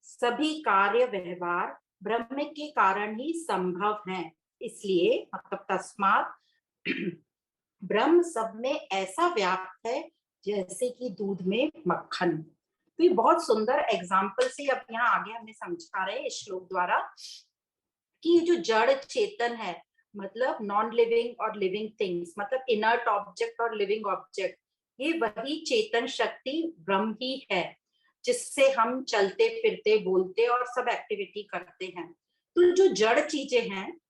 सभी कार्य व्यवहार ब्रह्म के कारण ही संभव हैं, इसलिए मतलब तस्मात् ब्रह्म सब में ऐसा व्याप्त है जैसे कि दूध में मक्खन। तो ये बहुत सुंदर एग्जाम्पल से अब यहाँ आगे हमें समझा रहे हैं इस श्लोक द्वारा कि ये जो जड़ चेतन है, मतलब नॉन लिविंग और लिविंग थिंग्स, मतलब इनर्ट ऑब्जेक्ट और लिविंग ऑब्जेक्ट, ये वही चेतन शक्ति ब्रह्म ही है, जिससे हम चलते फिरते बोलते और सब एक्टिविटी करते हैं। तो जो जड़ चीजें हैं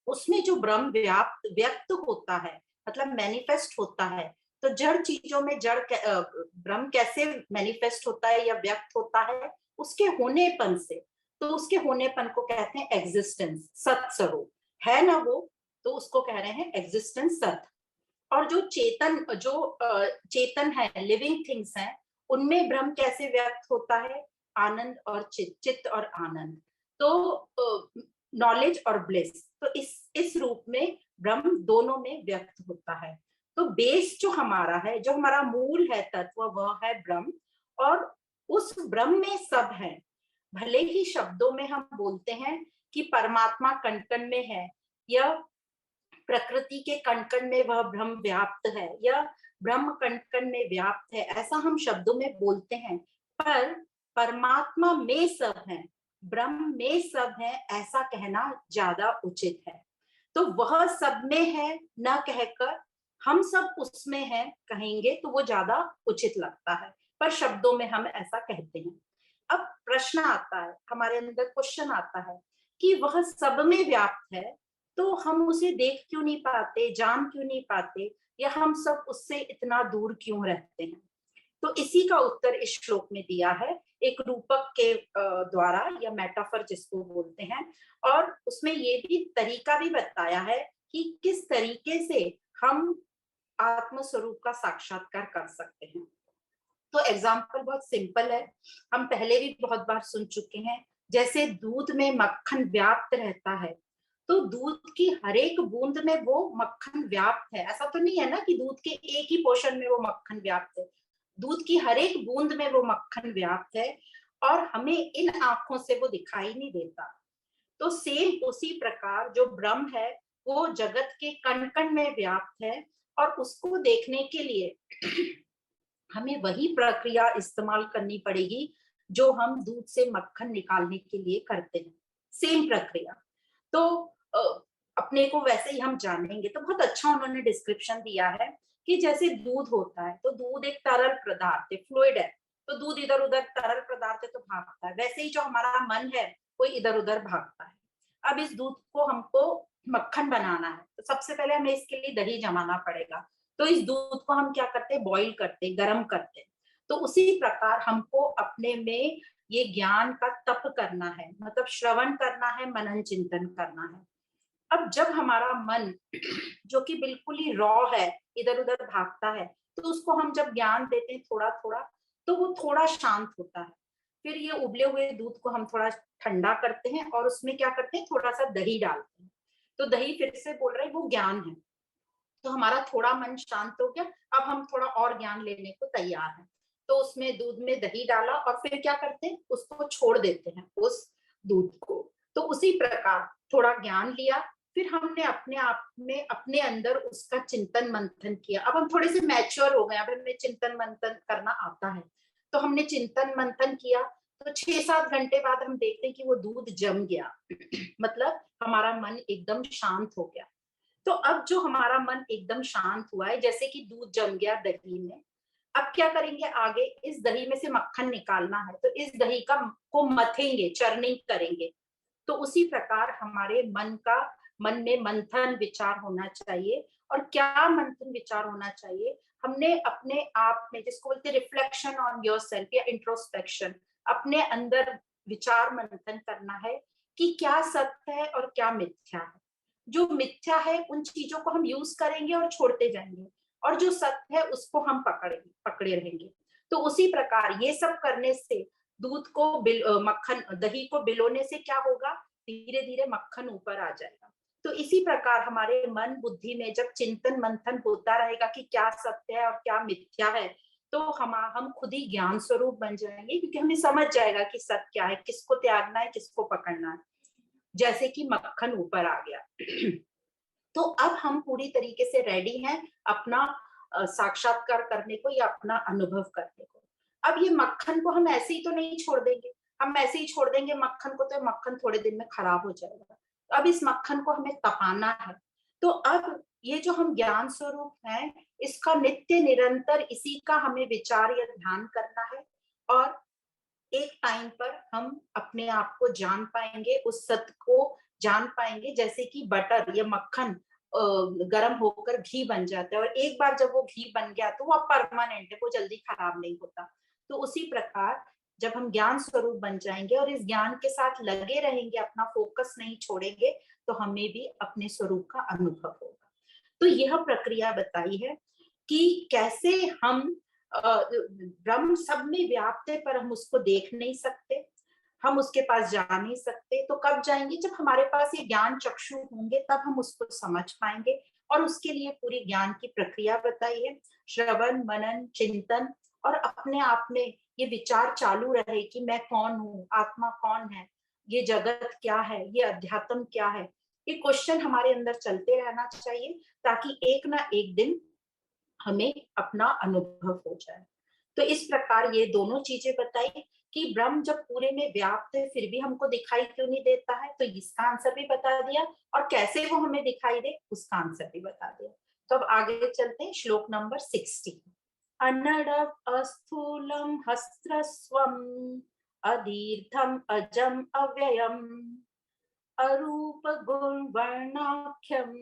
उसमें जो ब्रह्म व्याप्त व्यक्त होता है, मतलब मैनिफेस्ट होता है। तो जड़ चीजों में ब्रह्म कैसे मैनिफेस्ट होता है या व्यक्त होता है, उसके होनेपन से। तो उसके होनेपन को कहते हैं एग्जिस्टेंस, सत स्वरूप है ना वो, तो उसको कह रहे हैं एग्जिस्टेंस, सत। और जो चेतन है, लिविंग थिंग्स हैं, उनमें ब्रह्म कैसे व्यक्त होता है, आनंद और चित्त, चित्त और आनंद, तो नॉलेज और ब्लिस। तो इस रूप में ब्रह्म दोनों में व्यक्त होता है। तो बेस जो हमारा है, जो हमारा मूल है तत्व, वह है ब्रह्म, और उस ब्रह्म में सब है। भले ही शब्दों में हम बोलते हैं कि परमात्मा कण कण में है, या प्रकृति के कण कण में वह ब्रह्म व्याप्त है, या ब्रह्म कण कण में व्याप्त है, ऐसा हम शब्दों में बोलते हैं, पर परमात्मा में सब है, ब्रह्म में सब है, ऐसा कहना ज्यादा उचित है। तो वह सब में है न कहकर हम सब उसमें हैं कहेंगे तो वो ज्यादा उचित लगता है, पर शब्दों में हम ऐसा कहते हैं। अब प्रश्न आता है, हमारे अंदर क्वेश्चन आता है कि वह सब में व्याप्त है, तो हम उसे देख क्यों नहीं पाते, जान क्यों नहीं पाते, या हम सब उससे इतना दूर क्यों रहते हैं? तो इसी का उत्तर इस श्लोक में दिया है, एक रूपक के द्वारा, या मेटाफर जिसको बोलते हैं। और उसमें ये भी तरीका भी बताया है कि किस तरीके से हम आत्म स्वरूप का साक्षात्कार कर सकते हैं। तो एग्जाम्पल बहुत सिंपल है, हम पहले भी बहुत बार सुन चुके हैं। जैसे दूध में मक्खन व्याप्त रहता है, तो दूध की हर एक बूंद में वो मक्खन व्याप्त है। ऐसा तो नहीं है ना कि दूध के एक ही पोर्शन में वो मक्खन व्याप्त है, दूध की हर एक बूंद में वो मक्खन व्याप्त है, और हमें इन आंखों से वो दिखाई नहीं देता। तो सेम उसी प्रकार जो ब्रह्म है वो जगत के कण कण में व्याप्त है, और उसको देखने के लिए हमें वही प्रक्रिया इस्तेमाल करनी पड़ेगी जो हम दूध से मक्खन निकालने के लिए करते हैं, सेम प्रक्रिया। तो अपने को वैसे ही हम जानेंगे। तो बहुत अच्छा उन्होंने डिस्क्रिप्शन दिया है कि जैसे दूध होता है, तो दूध एक तरल पदार्थ है, फ्लूइड है, तो दूध इधर उधर तरल पदार्थ है तो भागता है। वैसे ही जो हमारा मन है वो इधर उधर भागता है। अब इस दूध को हमको मक्खन बनाना है, तो सबसे पहले हमें इसके लिए दही जमाना पड़ेगा। तो इस दूध को हम क्या करते हैं, बॉईल करते हैं, गर्म करते हैं। तो उसी प्रकार हमको अपने में ये ज्ञान का तप करना है, मतलब श्रवण करना है, मनन चिंतन करना है। अब जब हमारा मन जो कि बिल्कुल ही रॉ है, इधर उधर भागता है, तो उसको हम जब ज्ञान देते हैं थोड़ा थोड़ा, तो वो थोड़ा शांत होता है। फिर ये उबले हुए दूध को हम थोड़ा ठंडा करते हैं, और उसमें क्या करते हैं, थोड़ा सा दही डालते हैं। तो दही फिर से बोल रहे हैं वो ज्ञान है। तो हमारा थोड़ा मन शांत हो गया, अब हम थोड़ा और ज्ञान लेने को तैयार हैं। तो उसमें दूध में दही डाला, और फिर क्या करते हैं, उसको छोड़ देते हैं उस दूध को। तो उसी प्रकार थोड़ा ज्ञान लिया, फिर हमने अपने आप में अपने अंदर उसका चिंतन मंथन किया। अब हम थोड़े से मैच्योर हो गए, अब हमें चिंतन मंथन करना आता है। तो हमने चिंतन मंथन किया, तो 6-7 घंटे बाद हम देखते हैं कि वो दूध जम गया मतलब हमारा मन एकदम शांत हो गया। तो अब जो हमारा मन एकदम शांत हुआ है, जैसे कि दूध जम गया दही में, अब क्या करेंगे, आगे इस दही में से मक्खन निकालना है, तो इस दही का को मथेंगे, चर्निंग करेंगे। तो उसी प्रकार हमारे मन में मंथन विचार होना चाहिए। और क्या मंथन विचार होना चाहिए, हमने अपने आप में, जिसको बोलते हैं रिफ्लेक्शन ऑन योर सेल्फ या इंट्रोस्पेक्शन, अपने अंदर विचार मंथन करना है कि क्या सत्य है और क्या मिथ्या है। जो मिथ्या है उन चीजों को हम यूज करेंगे और छोड़ते जाएंगे, और जो सत्य है उसको हम पकड़े रहेंगे। तो उसी प्रकार ये सब करने से दूध को मक्खन दही को बिलोने से क्या होगा, धीरे धीरे मक्खन ऊपर आ जाएगा। तो इसी प्रकार हमारे मन बुद्धि में जब चिंतन मंथन होता रहेगा कि क्या सत्य है और क्या मिथ्या है, तो हम खुद ही ज्ञान स्वरूप बन जाएंगे, क्योंकि हमें समझ जाएगा कि सत्य क्या है, किसको त्यागना है, किसको पकड़ना है। जैसे कि मक्खन ऊपर आ गया तो अब हम पूरी तरीके से रेडी हैं अपना साक्षात्कार करने को या अपना अनुभव करने को। अब ये मक्खन को हम ऐसे ही तो नहीं छोड़ देंगे, हम ऐसे ही छोड़ देंगे मक्खन को तो मक्खन थोड़े दिन में खराब हो जाएगा। तो अब इस मक्खन को हमें तपाना है। तो अब ये जो हम ज्ञान स्वरूप हैं, इसका नित्य निरंतर इसी का हमें विचार या ध्यान करना है। और एक टाइम पर हम अपने आप को जान पाएंगे, उस सत्य को जान पाएंगे, जैसे कि बटर या मक्खन गर्म होकर घी बन जाता है, और एक बार जब वो घी बन गया तो वो परमानेंट है, वो जल्दी खराब नहीं होता। तो उसी प्रकार जब हम ज्ञान स्वरूप बन जाएंगे और इस ज्ञान के साथ लगे रहेंगे, अपना फोकस नहीं छोड़ेंगे, तो हमें भी अपने स्वरूप का अनुभव होगा। तो यह प्रक्रिया बताई है कि कैसे हम ब्रह्म सब में व्याप्त है, पर हम उसको देख नहीं सकते, हम उसके पास जा नहीं सकते। तो कब जाएंगे, जब हमारे पास ये ज्ञान चक्षु होंगे, तब हम उसको समझ पाएंगे। और उसके लिए पूरी ज्ञान की प्रक्रिया बताई है, श्रवण मनन चिंतन, और अपने आप में ये विचार चालू रहे कि मैं कौन हूँ, आत्मा कौन है, ये जगत क्या है, ये अध्यात्म क्या है। ये क्वेश्चन हमारे अंदर चलते रहना चाहिए, ताकि एक ना एक दिन हमें अपना अनुभव हो जाए। तो इस प्रकार ये दोनों चीजें बताई कि ब्रह्म जब पूरे में व्याप्त है फिर भी हमको दिखाई क्यों नहीं देता है, तो इसका आंसर भी बता दिया, और कैसे वो हमें दिखाई दे उसका आंसर भी बता दिया। तो अब आगे चलते हैं, श्लोक नंबर 60। अनडव अस्थूलम हस्त्रस्वम अदीर्घम अजम अव्ययम अरूप गुण वर्णाख्यम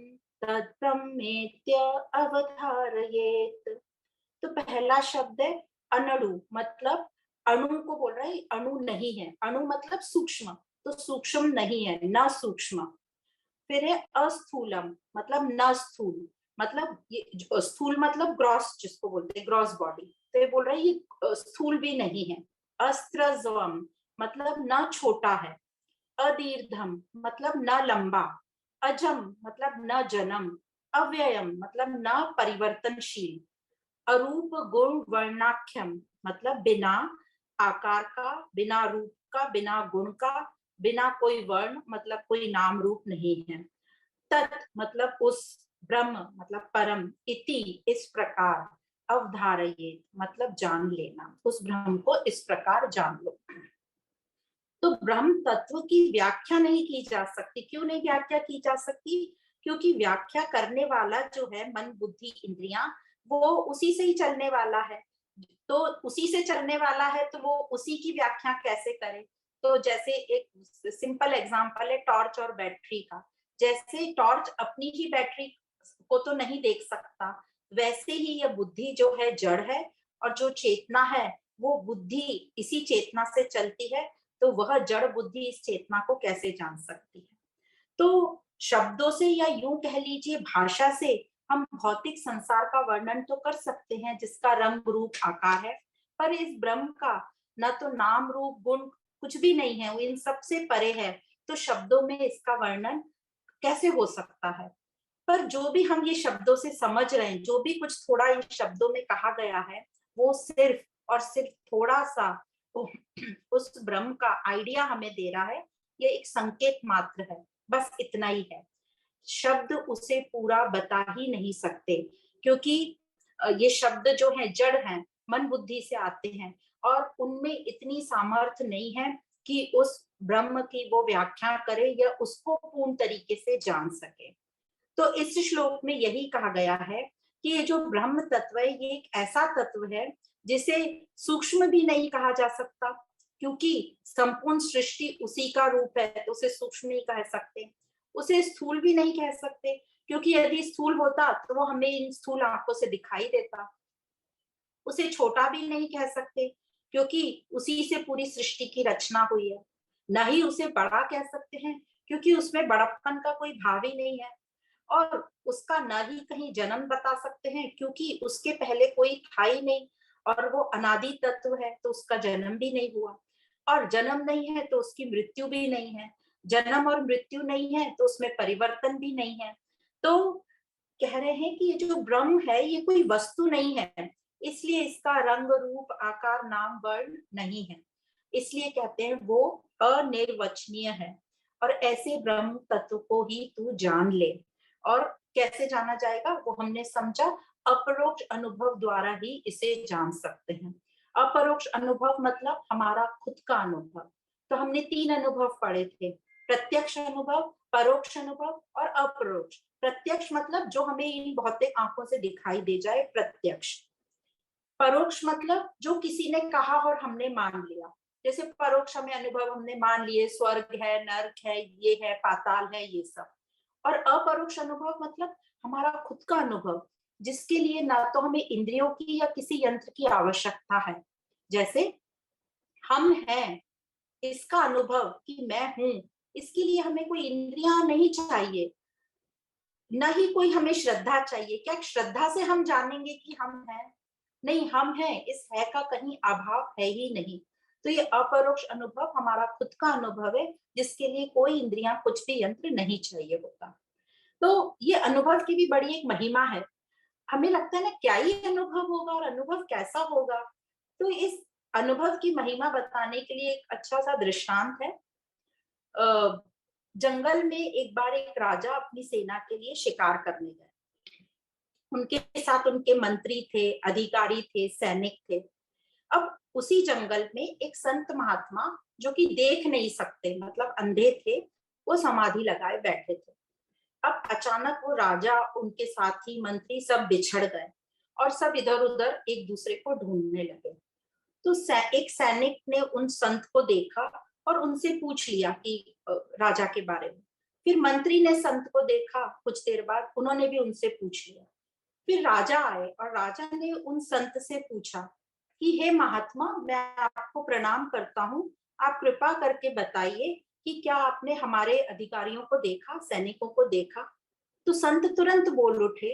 तद्ब्रह्मेत्य अवधारयेत। तो पहला शब्द है अनणु, मतलब अणु को बोल रहा है, अणु नहीं है। अणु मतलब सूक्ष्म, तो सूक्ष्म नहीं है, न सूक्ष्म। फिर है अस्थूलम, मतलब न स्थूल, मतलब ये स्थूल मतलब ग्रॉस, जिसको बोलते हैं ग्रॉस बॉडी, तो ये बोल रहा है ये स्थूल भी नहीं है। अस्त्रज्वम, मतलब न छोटा है। अदीर्घम, मतलब न लंबा। अजम, मतलब न जन्म। अव्ययम, मतलब न परिवर्तनशील। अरूप गुण वर्णाख्यम, मतलब बिना आकार का, बिना रूप का, बिना गुण का, बिना कोई वर्ण, मतलब कोई नाम रूप नहीं है। तत्, मतलब उस। ब्रह्म, मतलब परम। इति, इस प्रकार। अवधारयेत, मतलब जान लेना, उस ब्रह्म को इस प्रकार जान लो। तो ब्रह्म तत्व की व्याख्या नहीं की जा सकती। क्यों नहीं व्याख्या की जा सकती? क्योंकि व्याख्या करने वाला जो है मन बुद्धि इंद्रियां, वो उसी से ही चलने वाला है। तो उसी से चलने वाला है तो वो उसी की व्याख्या कैसे करे? तो जैसे एक सिंपल एग्जांपल है टॉर्च और बैटरी का। जैसे टॉर्च अपनी ही बैटरी को तो नहीं देख सकता, वैसे ही यह बुद्धि जो है जड़ है, और जो चेतना है वो बुद्धि इसी चेतना से चलती है। तो वह जड़ बुद्धि इस चेतना को कैसे जान सकती है? तो शब्दों से, या यूं कह लीजिए भाषा से, हम भौतिक संसार का वर्णन तो कर सकते हैं जिसका रंग रूप आकार है, पर इस ब्रह्म का न तो नाम रूप गुण कुछ भी नहीं है, वो इन सबसे परे है। तो शब्दों में इसका वर्णन कैसे हो सकता है? पर जो भी हम ये शब्दों से समझ रहे हैं, जो भी कुछ थोड़ा इन शब्दों में कहा गया है, वो सिर्फ और सिर्फ थोड़ा सा उस ब्रह्म का आइडिया हमें दे रहा है। ये एक संकेत मात्र है, बस इतना ही है। शब्द उसे पूरा बता ही नहीं सकते, क्योंकि ये शब्द जो है जड़ हैं, मन बुद्धि से आते हैं, और उनमें इतनी सामर्थ्य नहीं है कि उस ब्रह्म की वो व्याख्या करे या उसको पूर्ण तरीके से जान सके। तो इस श्लोक में यही कहा गया है कि ये जो ब्रह्म तत्व है, ये एक ऐसा तत्व है जिसे सूक्ष्म भी नहीं कहा जा सकता, क्योंकि संपूर्ण सृष्टि उसी का रूप है, तो उसे सूक्ष्म नहीं कह सकते। उसे स्थूल भी नहीं कह सकते, क्योंकि यदि स्थूल होता तो वो हमें इन स्थूल आंखों से दिखाई देता। उसे छोटा भी नहीं कह सकते, क्योंकि उसी से पूरी सृष्टि की रचना हुई है। न ही उसे बड़ा कह सकते हैं, क्योंकि उसमें बड़प्पन का कोई भाव ही नहीं है। और उसका न ही कहीं जन्म बता सकते हैं, क्योंकि उसके पहले कोई था ही नहीं, और वो अनादि तत्व है, तो उसका जन्म भी नहीं हुआ। और जन्म नहीं है तो उसकी मृत्यु भी नहीं है। जन्म और मृत्यु नहीं है तो उसमें परिवर्तन भी नहीं है। तो कह रहे हैं कि ये जो ब्रह्म है ये कोई वस्तु नहीं है, इसलिए इसका रंग रूप आकार नाम वर्ण नहीं है। इसलिए कहते हैं वो अनिर्वचनीय है। और ऐसे ब्रह्म तत्व को ही तू जान ले। और कैसे जाना जाएगा वो हमने समझा, अपरोक्ष अनुभव द्वारा ही इसे जान सकते हैं। अपरोक्ष अनुभव मतलब हमारा खुद का अनुभव। तो हमने 3 अनुभव पढ़े थे, प्रत्यक्ष अनुभव, परोक्ष अनुभव और अपरोक्ष। प्रत्यक्ष मतलब जो हमें इन भौतिक आंखों से दिखाई दे जाए, प्रत्यक्ष। परोक्ष मतलब जो किसी ने कहा और हमने मान लिया। जैसे परोक्ष हमें अनुभव हमने मान लिए, स्वर्ग है, नर्क है, ये है, पाताल है, ये सब। और अपरोक्ष अनुभव मतलब हमारा खुद का अनुभव, जिसके लिए ना तो हमें इंद्रियों की या किसी यंत्र की आवश्यकता है। जैसे हम हैं, इसका अनुभव कि मैं हूं, इसके लिए हमें कोई इंद्रियां नहीं चाहिए, न ही कोई हमें श्रद्धा चाहिए। क्या श्रद्धा से हम जानेंगे कि हम हैं? नहीं, हम हैं, इस है का कहीं अभाव है ही नहीं। तो ये अपरोक्ष अनुभव हमारा खुद का अनुभव है, जिसके लिए कोई इंद्रियां कुछ भी यंत्र नहीं चाहिए होता। तो ये अनुभव की भी बड़ी एक महिमा है। हमें लगता है ना क्या ही अनुभव होगा और अनुभव कैसा होगा। तो इस अनुभव की महिमा बताने के लिए एक अच्छा सा दृष्टांत है। जंगल में एक बार एक राजा अपनी सेना के लिए शिकार करने गए। उनके साथ उनके मंत्री थे, अधिकारी थे, सैनिक थे। अब उसी जंगल में एक संत महात्मा, जो कि देख नहीं सकते, मतलब अंधे थे, वो समाधि लगाए बैठे थे। अब अचानक वो राजा, उनके साथी, मंत्री सब बिछड़ गए और सब इधर उधर एक दूसरे को ढूंढने लगे। तो एक सैनिक ने उन संत को देखा और उनसे पूछ लिया कि राजा के बारे में। फिर मंत्री ने संत को देखा, कुछ देर बाद उन्होंने भी उनसे पूछ लिया। फिर राजा आए और राजा ने उन संत से पूछा कि हे महात्मा, मैं आपको प्रणाम करता हूँ, आप कृपा करके बताइए कि क्या आपने हमारे अधिकारियों को देखा, सैनिकों को देखा। तो संत तुरंत बोल उठे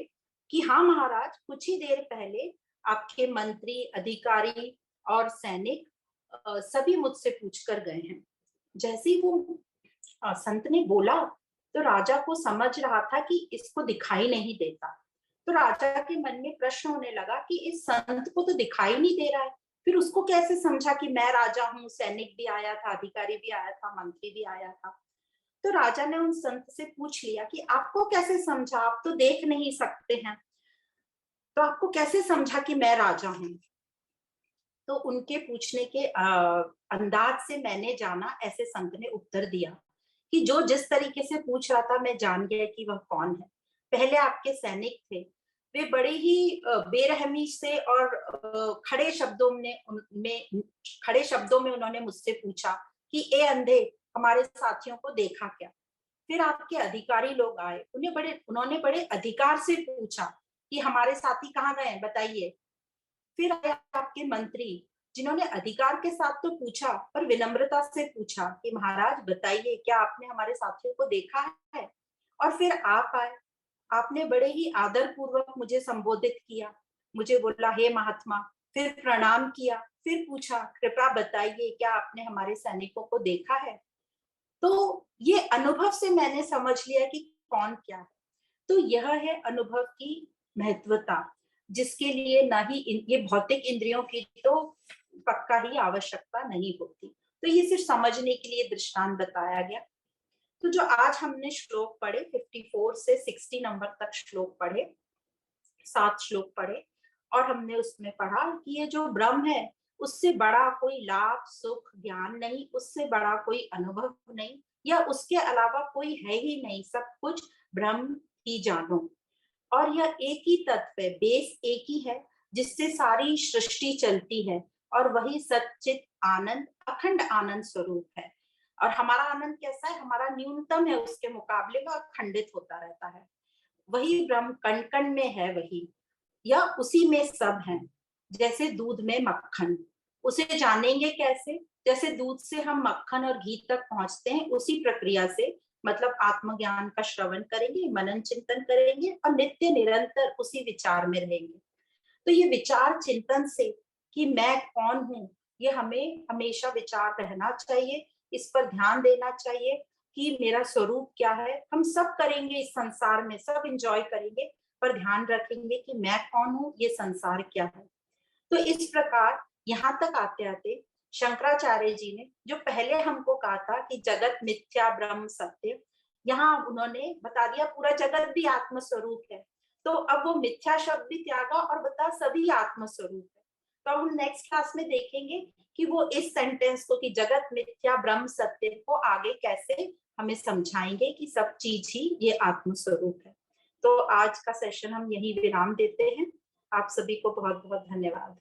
कि हाँ महाराज, कुछ ही देर पहले आपके मंत्री, अधिकारी और सैनिक सभी मुझसे पूछ कर गए हैं। जैसे ही वो संत ने बोला तो राजा को समझ रहा था कि इसको दिखाई नहीं देता। तो राजा के मन में प्रश्न होने लगा कि इस संत को तो दिखाई नहीं दे रहा है, फिर उसको कैसे समझा कि मैं राजा हूँ। सैनिक भी आया था, अधिकारी भी आया था, मंत्री भी आया था। तो राजा ने उन संत से पूछ लिया कि आपको कैसे समझा, आप तो देख नहीं सकते हैं, तो आपको कैसे समझा कि मैं राजा हूँ। तो उनके पूछने के अंदाज से मैंने जाना, ऐसे संत ने उत्तर दिया कि जो जिस तरीके से पूछ रहा था मैं जान गया कि वह कौन है। पहले आपके सैनिक थे, वे बड़े ही बेरहमी से और खड़े शब्दों में उन्होंने मुझसे पूछा कि ए अंधे, हमारे साथियों को देखा क्या। फिर आपके अधिकारी लोग आए, उन्होंने बड़े अधिकार से पूछा कि हमारे साथी कहाँ गए, बताइए। फिर आए आपके मंत्री, जिन्होंने अधिकार के साथ तो पूछा पर विनम्रता से पूछा कि महाराज बताइए, क्या आपने हमारे साथियों को देखा है। और फिर आप आए, आपने बड़े ही आदर पूर्वक मुझे संबोधित किया, मुझे बोला हे महात्मा, फिर प्रणाम किया, फिर पूछा कृपया बताइए क्या आपने हमारे सैनिकों को देखा है। तो ये अनुभव से मैंने समझ लिया कि कौन क्या है। तो यह है अनुभव की महत्वता, जिसके लिए ना ही ये भौतिक इंद्रियों की तो पक्का ही आवश्यकता नहीं होती। तो ये सिर्फ समझने के लिए दृष्टांत बताया गया। तो जो आज हमने श्लोक पढ़े, 54 से 60 नंबर तक श्लोक पढ़े, 7 श्लोक पढ़े, और हमने उसमें पढ़ा कि ये जो ब्रह्म है, उससे बड़ा कोई लाभ, सुख, ज्ञान नहीं, उससे बड़ा कोई अनुभव नहीं, या उसके अलावा कोई है ही नहीं, सब कुछ ब्रह्म ही जानो। और यह एक ही तत्व है, बेस एक ही है, जिससे सारी सृष्टि चलती है, और वही सच्चित आनंद, अखंड आनंद स्वरूप है। और हमारा आनंद कैसा है, हमारा न्यूनतम है उसके मुकाबले में, खंडित होता रहता है। वही ब्रह्म कण कण में है, वही या उसी में सब है। जैसे दूध में मक्खन, उसे जानेंगे कैसे, जैसे दूध से हम मक्खन और घी तक पहुंचते हैं, उसी प्रक्रिया से, मतलब आत्मज्ञान का श्रवण करेंगे, मनन चिंतन करेंगे और नित्य निरंतर उसी विचार में रहेंगे। तो ये विचार चिंतन से कि मैं कौन हूँ, ये हमें हमेशा विचार रहना चाहिए, इस पर ध्यान देना चाहिए कि मेरा स्वरूप क्या है। हम सब करेंगे इस संसार में, सब इंजॉय करेंगे, पर ध्यान रखेंगे कि मैं कौन हूँ, ये संसार क्या है। तो इस प्रकार यहाँ तक आते आते शंकराचार्य जी ने जो पहले हमको कहा था कि जगत मिथ्या ब्रह्म सत्य, यहाँ उन्होंने बता दिया पूरा जगत भी आत्म स्वरूप है। तो अब वो मिथ्या शब्द भी त्यागा और बता सभी आत्म स्वरूप है। तो अब हम नेक्स्ट क्लास में देखेंगे कि वो इस सेंटेंस को कि जगत मिथ्या ब्रह्म सत्य को आगे कैसे हमें समझाएंगे कि सब चीज ही ये आत्म स्वरूप है। तो आज का सेशन हम यही विराम देते हैं। आप सभी को बहुत बहुत धन्यवाद।